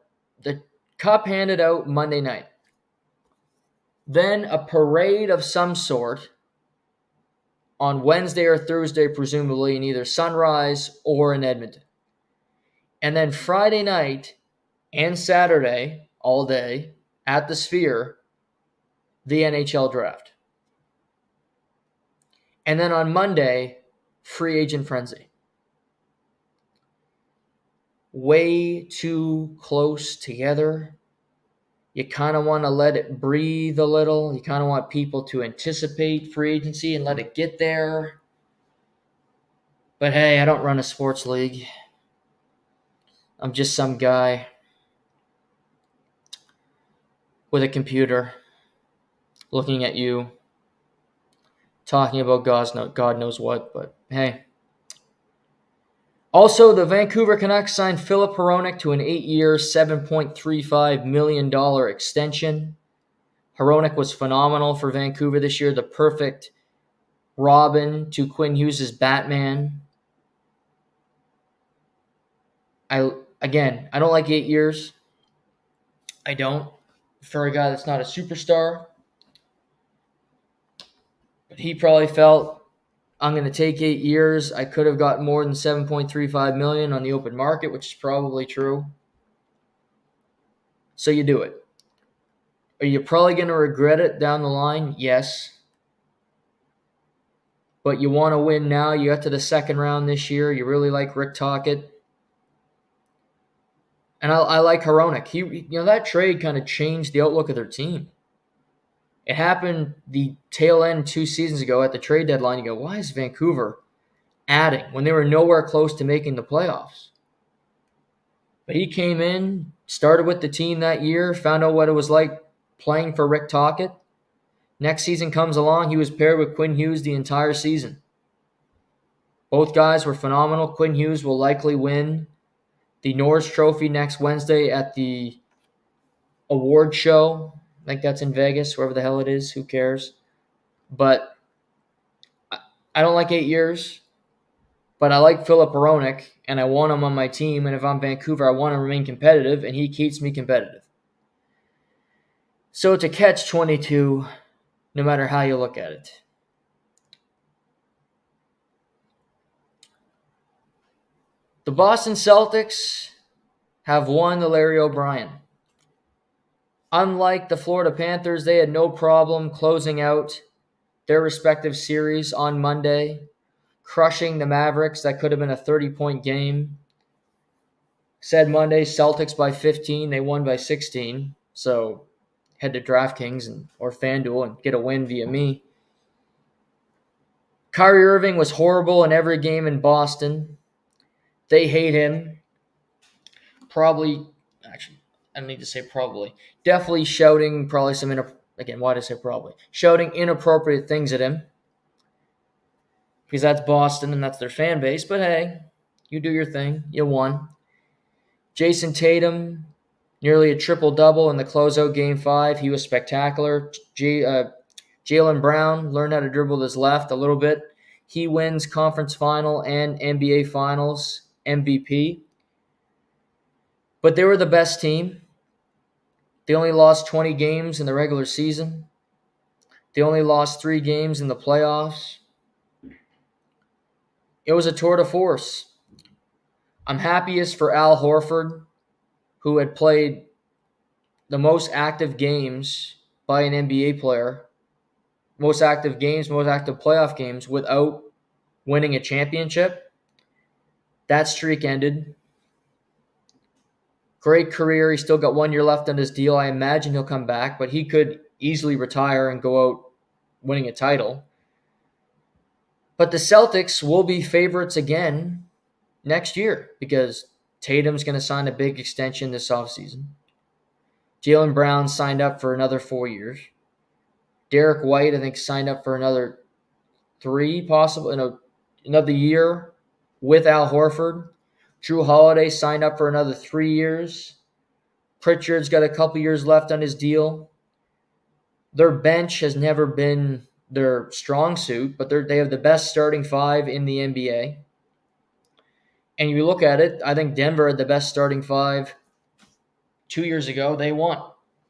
the cup handed out Monday night. Then a parade of some sort on Wednesday or Thursday, presumably in either Sunrise or in Edmonton. And then Friday night and Saturday, all day, at the Sphere, the NHL draft. And then on Monday, free agent frenzy. Way too close together. You kind of want to let it breathe a little. You kind of want people to anticipate free agency and let it get there. But hey, I don't run a sports league. I'm just some guy with a computer looking at you, talking about God knows what, but hey. Also, the Vancouver Canucks signed Filip Hronek to an 8-year, $7.35 million extension. Hronek was phenomenal for Vancouver this year, the perfect Robin to Quinn Hughes' Batman. I don't like 8 years. I don't. For a guy that's not a superstar. But he probably felt, I'm going to take 8 years. I could have got more than $7.35 million on the open market, which is probably true. So you do it. Are you probably going to regret it down the line? Yes. But you want to win now. You got to the second round this year. You really like Rick Tocchet. And I like Hronek. That trade kind of changed the outlook of their team. It happened the tail end 2 seasons ago at the trade deadline. You go, why is Vancouver adding when they were nowhere close to making the playoffs? But he came in, started with the team that year, found out what it was like playing for Rick Tocchet. Next season comes along, he was paired with Quinn Hughes the entire season. Both guys were phenomenal. Quinn Hughes will likely win the Norris Trophy next Wednesday at the award show. I think that's in Vegas, wherever the hell it is. Who cares? But I don't like 8 years. But I like Filip Hronek, and I want him on my team. And if I'm Vancouver, I want to remain competitive, and he keeps me competitive. So it's a catch-22, no matter how you look at it. The Boston Celtics have won the Larry O'Brien. Unlike the Florida Panthers, they had no problem closing out their respective series on Monday, crushing the Mavericks. That could have been a 30-point game. Said Monday, Celtics by 15. They won by 16. So head to DraftKings or FanDuel and get a win via me. Kyrie Irving was horrible in every game in Boston. They hate him. I don't need to say probably. Definitely shouting probably some, why did I say probably? Shouting inappropriate things at him. Because that's Boston and that's their fan base. But hey, you do your thing. You won. Jason Tatum, nearly a triple-double in the closeout Game 5. He was spectacular. Jaylen Brown learned how to dribble with his left a little bit. He wins conference final and NBA Finals MVP. But they were the best team. They only lost 20 games in the regular season. They only lost 3 games in the playoffs. It was a tour de force. I'm happiest for Al Horford, who had played the most active games by an NBA player. Most active games, most active playoff games without winning a championship. That streak ended. Great career. He's still got 1 year left on his deal. I imagine he'll come back, but he could easily retire and go out winning a title. But the Celtics will be favorites again next year because Tatum's going to sign a big extension this offseason. Jaylen Brown signed up for another 4 years. Derek White, I think, signed up for another 3, possibly another year with Al Horford. Drew Holiday signed up for another 3 years. Pritchard's got a couple years left on his deal. Their bench has never been their strong suit, but they have the best starting 5 in the NBA. And you look at it, I think Denver had the best starting 5 2 years ago. They won.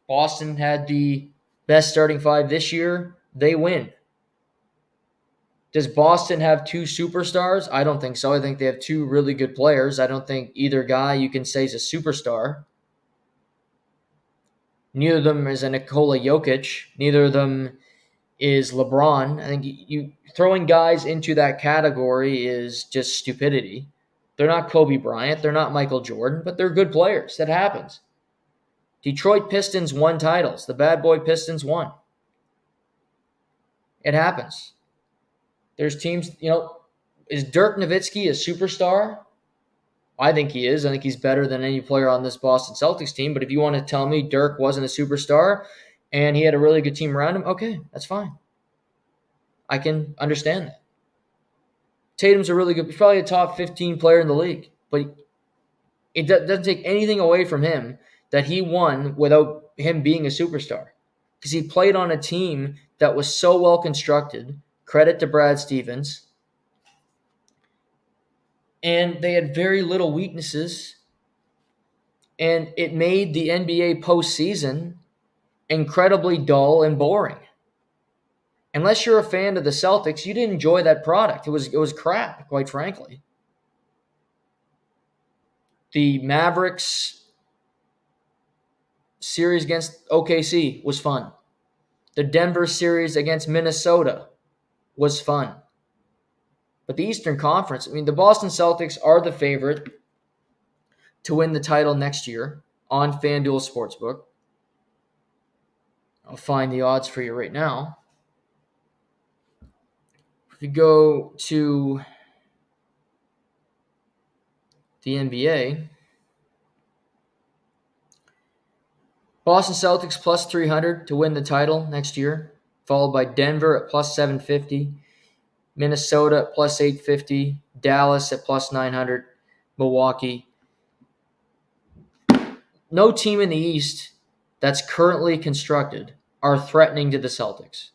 Boston had the best starting 5 this year. They win. Does Boston have 2 superstars? I don't think so. I think they have 2 really good players. I don't think either guy you can say is a superstar. Neither of them is a Nikola Jokic. Neither of them is LeBron. I think you throwing guys into that category is just stupidity. They're not Kobe Bryant. They're not Michael Jordan, but they're good players. That happens. Detroit Pistons won titles. The bad boy Pistons won. It happens. There's teams, is Dirk Nowitzki a superstar? I think he is. I think he's better than any player on this Boston Celtics team. But if you want to tell me Dirk wasn't a superstar and he had a really good team around him, okay, that's fine. I can understand that. Tatum's a really good, he's probably a top 15 player in the league. But it doesn't take anything away from him that he won without him being a superstar. Because he played on a team that was so well constructed. Credit to Brad Stevens. And they had very little weaknesses. And it made the NBA postseason incredibly dull and boring. Unless you're a fan of the Celtics, you didn't enjoy that product. It was crap, quite frankly. The Mavericks series against OKC was fun. The Denver series against Minnesota was fun. But the Eastern Conference, the Boston Celtics are the favorite to win the title next year on FanDuel Sportsbook. I'll find the odds for you right now. If you go to the NBA, Boston Celtics plus 300 to win the title next year, followed by Denver at plus 750, Minnesota at plus 850, Dallas at plus 900, Milwaukee. No team in the East that's currently constructed are threatening to the Celtics.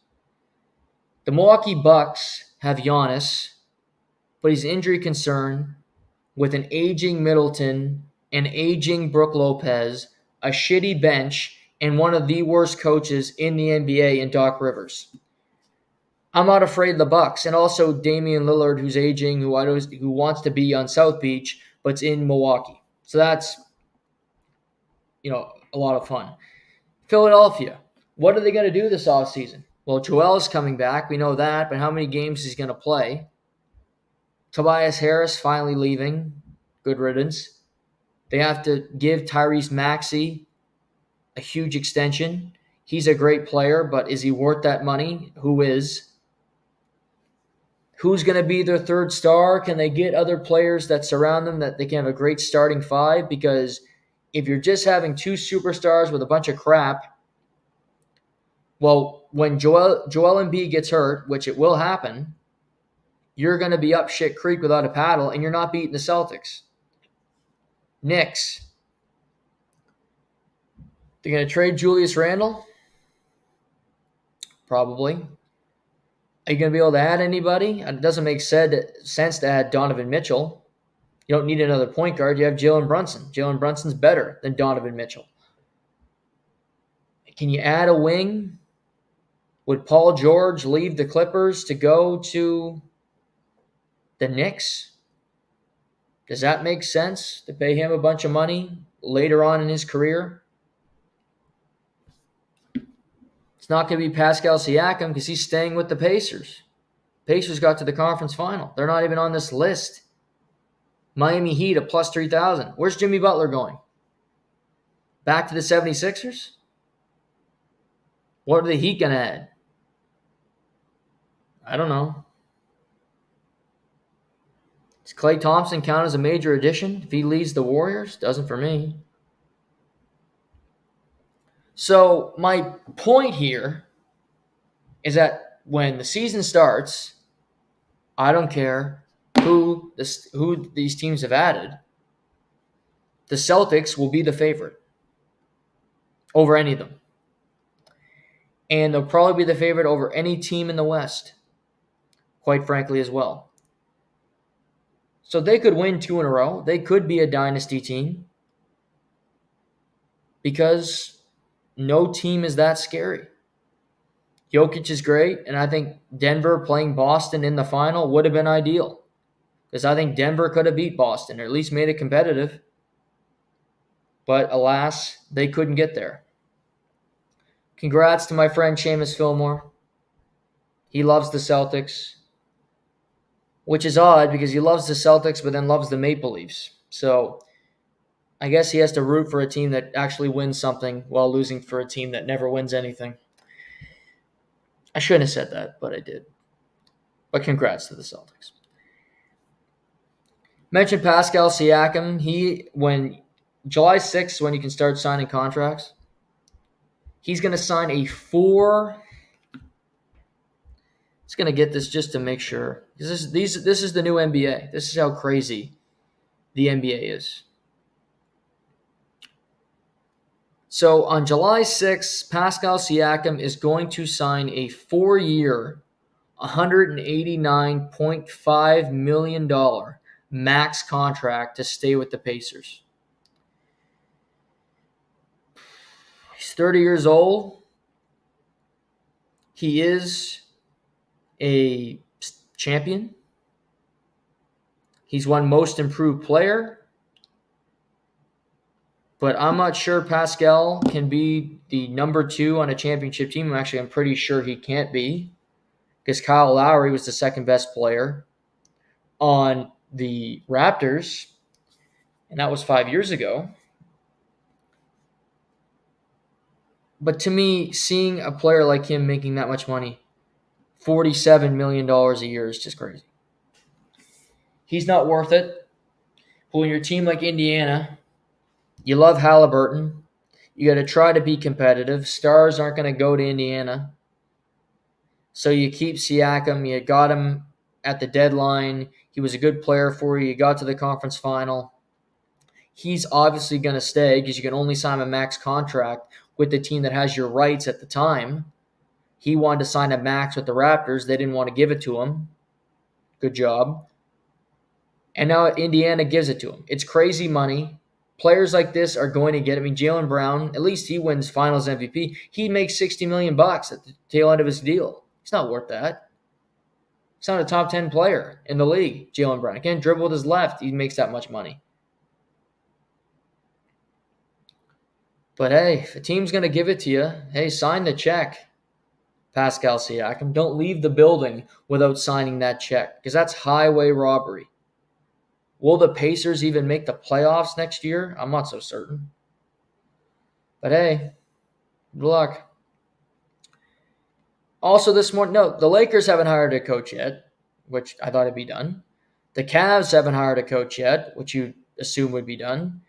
The Milwaukee Bucks have Giannis, but he's injury concern with an aging Middleton, an aging Brook Lopez, a shitty bench, and one of the worst coaches in the NBA in Doc Rivers. I'm not afraid of the Bucks, and also Damian Lillard, who's aging, who wants to be on South Beach, but's in Milwaukee. So that's, a lot of fun. Philadelphia, what are they going to do this offseason? Well, Joel's coming back. We know that, but how many games is he going to play? Tobias Harris finally leaving. Good riddance. They have to give Tyrese Maxey a huge extension. He's a great player, but is he worth that money? Who is? Who's going to be their third star? Can they get other players that surround them that they can have a great starting five? Because if you're just having two superstars with a bunch of crap, well, when Joel Embiid gets hurt, which it will happen, you're going to be up shit creek without a paddle, and you're not beating the Celtics. Knicks. They're going to trade Julius Randle? Probably. Are you going to be able to add anybody? It doesn't make sense to add Donovan Mitchell. You don't need another point guard. You have Jalen Brunson. Jalen Brunson's better than Donovan Mitchell. Can you add a wing? Would Paul George leave the Clippers to go to the Knicks? Does that make sense to pay him a bunch of money later on in his career? It's not going to be Pascal Siakam because he's staying with the Pacers. Pacers got to the conference final. They're not even on this list. Miami Heat at plus 3,000. Where's Jimmy Butler going? Back to the 76ers? What are the Heat going to add? I don't know. Does Klay Thompson count as a major addition if he leads the Warriors? Doesn't for me. So my point here is that when the season starts, I don't care who these teams have added, the Celtics will be the favorite over any of them. And they'll probably be the favorite over any team in the West, quite frankly, as well. So they could win 2 in a row. They could be a dynasty team because no team is that scary. Jokic is great, and I think Denver playing Boston in the final would have been ideal because I think Denver could have beat Boston or at least made it competitive. But alas, they couldn't get there. Congrats to my friend Seamus Fillmore. He loves the Celtics, which is odd because he loves the Celtics but then loves the Maple Leafs. So I guess he has to root for a team that actually wins something while losing for a team that never wins anything. I shouldn't have said that, but I did. But congrats to the Celtics. Mentioned Pascal Siakam. When July 6th, when you can start signing contracts, he's going to sign a 4. Just going to get this just to make sure. This is the new NBA. This is how crazy the NBA is. So on July 6th, Pascal Siakam is going to sign a 4-year, $189.5 million max contract to stay with the Pacers. He's 30 years old. He is a champion. He's won Most Improved Player. But I'm not sure Pascal can be the number 2 on a championship team. I'm pretty sure he can't be, because Kyle Lowry was the second best player on the Raptors, and that was 5 years ago. But to me, seeing a player like him making that much money, $47 million a year, is just crazy. He's not worth it. But when you're a team like Indiana, you love Halliburton. You got to try to be competitive. Stars aren't going to go to Indiana. So you keep Siakam. You got him at the deadline. He was a good player for you. You got to the conference final. He's obviously going to stay because you can only sign a max contract with the team that has your rights at the time. He wanted to sign a max with the Raptors. They didn't want to give it to him. Good job. And now Indiana gives it to him. It's crazy money. Players like this are going to get it. I mean, Jaylen Brown, at least he wins Finals MVP. He makes $60 million at the tail end of his deal. He's not worth that. He's not a top 10 player in the league, Jaylen Brown. He can't dribble with his left. He makes that much money. But hey, if a team's going to give it to you, hey, sign the check, Pascal Siakam. Don't leave the building without signing that check, because that's highway robbery. Will the Pacers even make the playoffs next year? I'm not so certain. But hey, good luck. Also this morning, no, the Lakers haven't hired a coach yet, which I thought would be done. The Cavs haven't hired a coach yet, which you assume would be done.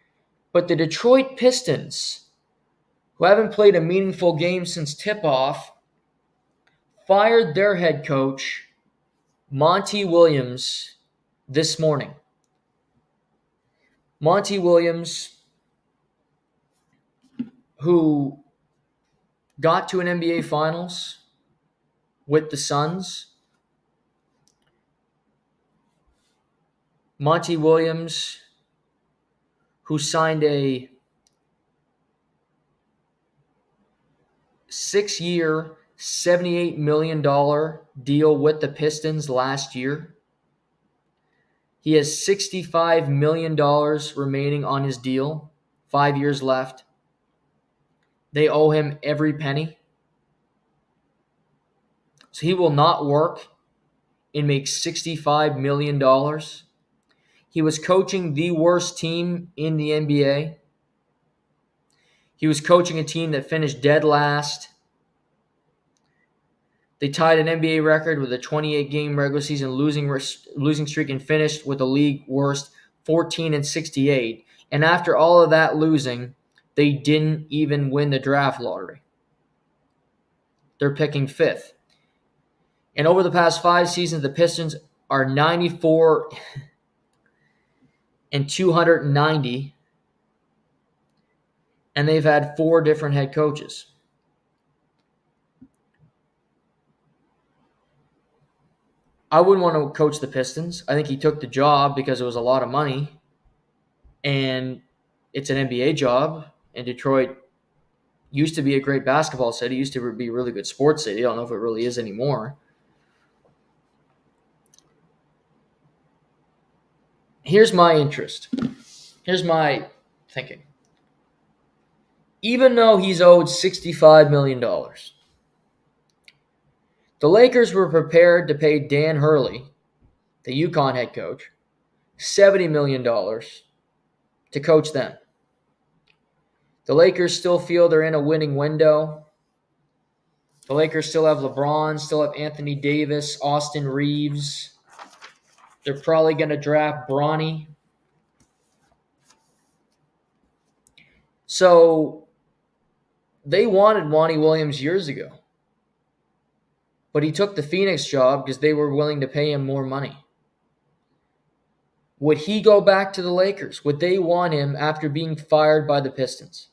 But the Detroit Pistons, who haven't played a meaningful game since tip-off, fired their head coach, Monty Williams, this morning. Monty Williams, who got to an NBA Finals with the Suns. Monty Williams, who signed a 6-year, $78 million deal with the Pistons last year. He has $65 million remaining on his deal, 5 years left. They owe him every penny. So he will not work and make $65 million. He was coaching the worst team in the NBA. He was coaching a team that finished dead last. They tied an NBA record with a 28-game regular season losing streak and finished with a league worst 14-68. And after all of that losing, they didn't even win the draft lottery. They're picking 5th. And over the past 5 seasons, the Pistons are 94 and 290. And they've had 4 different head coaches. I wouldn't want to coach the Pistons. I think he took the job because it was a lot of money. And it's an NBA job. And Detroit used to be a great basketball city. Used to be a really good sports city. I don't know if it really is anymore. Here's my interest. Here's my thinking. Even though he's owed $65 million, the Lakers were prepared to pay Dan Hurley, the UConn head coach, $70 million to coach them. The Lakers still feel they're in a winning window. The Lakers still have LeBron, still have Anthony Davis, Austin Reeves. They're probably going to draft Bronny. So they wanted Monty Williams years ago. But he took the Phoenix job because they were willing to pay him more money. Would he go back to the Lakers? Would they want him after being fired by the Pistons?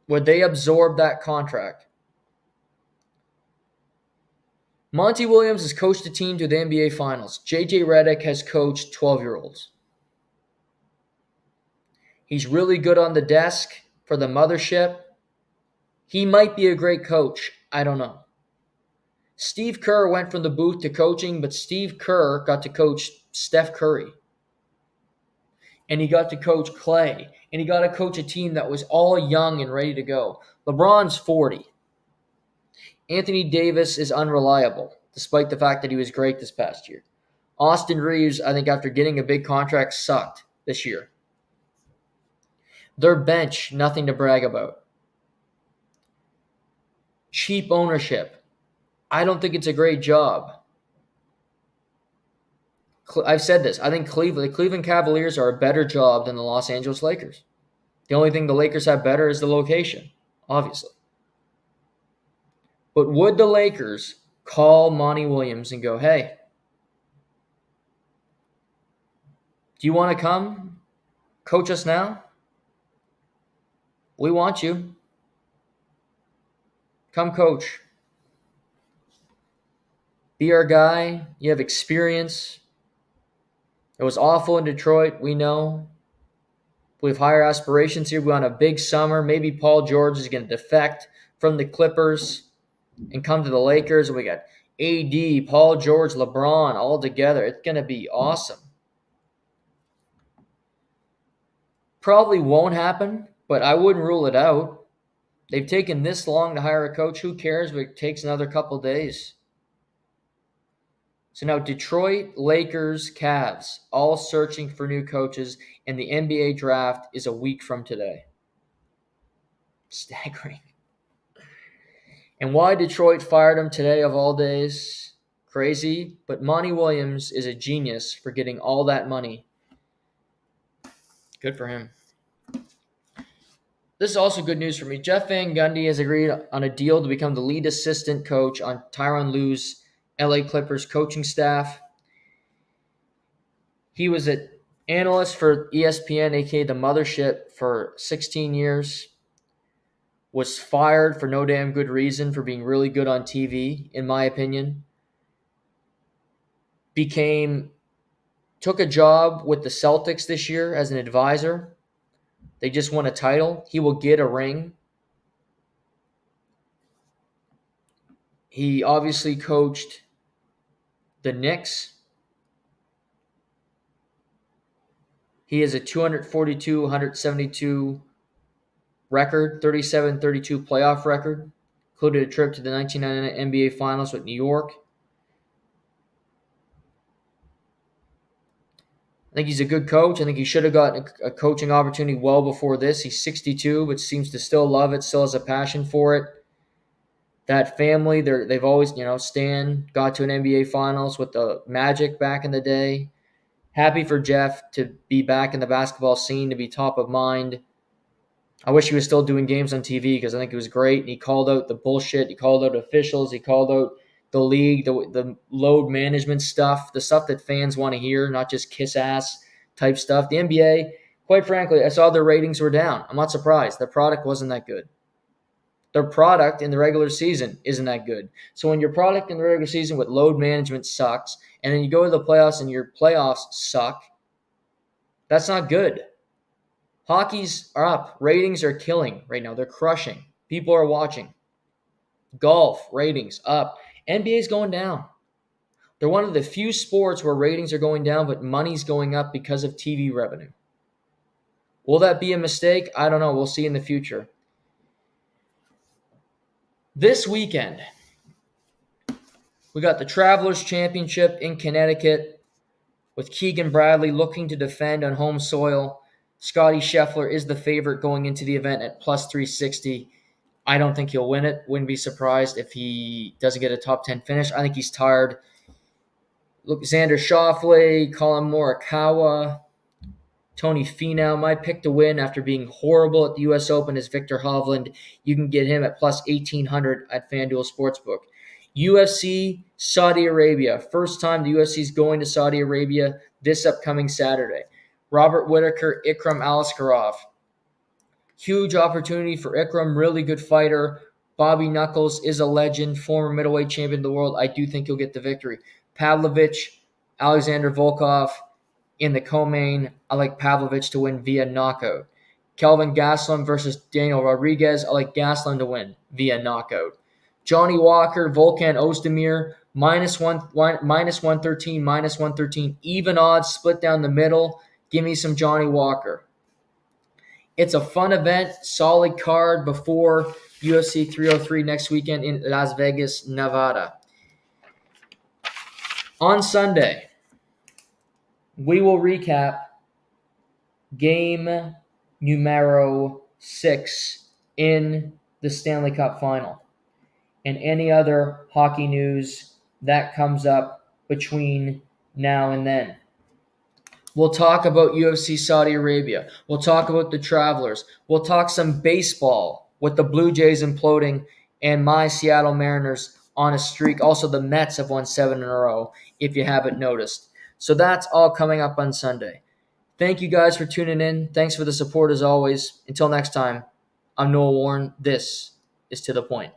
Would they absorb that contract? Monty Williams has coached a team to the NBA Finals. JJ Redick has coached 12-year-olds. He's really good on the desk for the mothership. He might be a great coach. I don't know. Steve Kerr went from the booth to coaching, but Steve Kerr got to coach Steph Curry. And he got to coach Clay. And he got to coach a team that was all young and ready to go. LeBron's 40. Anthony Davis is unreliable, despite the fact that he was great this past year. Austin Reeves, I think after getting a big contract, sucked this year. Their bench, nothing to brag about. Cheap ownership. I don't think it's a great job. I've said this. I think the Cleveland Cavaliers are a better job than the Los Angeles Lakers. The only thing the Lakers have better is the location, obviously. But would the Lakers call Monty Williams and go, hey, do you want to come coach us now? We want you. Come coach. Be our guy. You have experience. It was awful in Detroit, we know. We have higher aspirations here. We want a big summer. Maybe Paul George is going to defect from the Clippers and come to the Lakers. And we got AD, Paul George, LeBron all together. It's going to be awesome. Probably won't happen, but I wouldn't rule it out. They've taken this long to hire a coach. Who cares if it takes another couple days? So now Detroit, Lakers, Cavs, all searching for new coaches, and the NBA draft is a week from today. Staggering. And why Detroit fired him today of all days? Crazy. But Monty Williams is a genius for getting all that money. Good for him. This is also good news for me. Jeff Van Gundy has agreed on a deal to become the lead assistant coach on Tyronn Lue's LA Clippers coaching staff. He was an analyst for ESPN, aka the mothership, for 16 years. Was fired for no damn good reason for being really good on TV, in my opinion. Took a job with the Celtics this year as an advisor. They just won a title. He will get a ring. He obviously coached the Knicks. He has a 242-172 record, 37-32 playoff record. Included a trip to the 1999 NBA Finals with New York. I think he's a good coach. I think he should have gotten a coaching opportunity well before this. He's 62, but seems to still love it, still has a passion for it. That family, they've always, Stan got to an NBA Finals with the Magic back in the day. Happy for Jeff to be back in the basketball scene, to be top of mind. I wish he was still doing games on TV because I think it was great. And he called out the bullshit. He called out officials. He called out the league, the load management stuff, the stuff that fans want to hear, not just kiss-ass type stuff. The NBA, quite frankly, I saw their ratings were down. I'm not surprised. Their product wasn't that good. Their product in the regular season isn't that good. So when your product in the regular season with load management sucks, and then you go to the playoffs and your playoffs suck, that's not good. Hockey's are up. Ratings are killing right now. They're crushing. People are watching. Golf, ratings up. NBA's going down. They're one of the few sports where ratings are going down, but money's going up because of TV revenue. Will that be a mistake? I don't know. We'll see in the future. This weekend, we got the Travelers Championship in Connecticut with Keegan Bradley looking to defend on home soil. Scotty Scheffler is the favorite going into the event at plus 360. I don't think he'll win it. Wouldn't be surprised if he doesn't get a top 10 finish. I think he's tired. Look, Xander Schauffele, Colin Morikawa, Tony Finau. My pick to win after being horrible at the U.S. Open is Victor Hovland. You can get him at plus 1,800 at FanDuel Sportsbook. UFC Saudi Arabia. First time the UFC is going to Saudi Arabia this upcoming Saturday. Robert Whittaker, Ikram Aliskerov. Huge opportunity for Ikram, really good fighter. Bobby Knuckles is a legend, former middleweight champion of the world. I do think he'll get the victory. Pavlovich, Alexander Volkov in the co-main. I like Pavlovich to win via knockout. Kelvin Gastelum versus Daniel Rodriguez. I like Gastelum to win via knockout. Johnny Walker, Volkan Ozdemir, minus 113, minus 113. Even odds, split down the middle. Give me some Johnny Walker. It's a fun event, solid card before UFC 303 next weekend in Las Vegas, Nevada. On Sunday, we will recap game numero 6 in the Stanley Cup Final and any other hockey news that comes up between now and then. We'll talk about UFC Saudi Arabia. We'll talk about the Travelers. We'll talk some baseball with the Blue Jays imploding and my Seattle Mariners on a streak. Also, the Mets have won 7 in a row, if you haven't noticed. So that's all coming up on Sunday. Thank you guys for tuning in. Thanks for the support as always. Until next time, I'm Noah Warren. This is To The Point.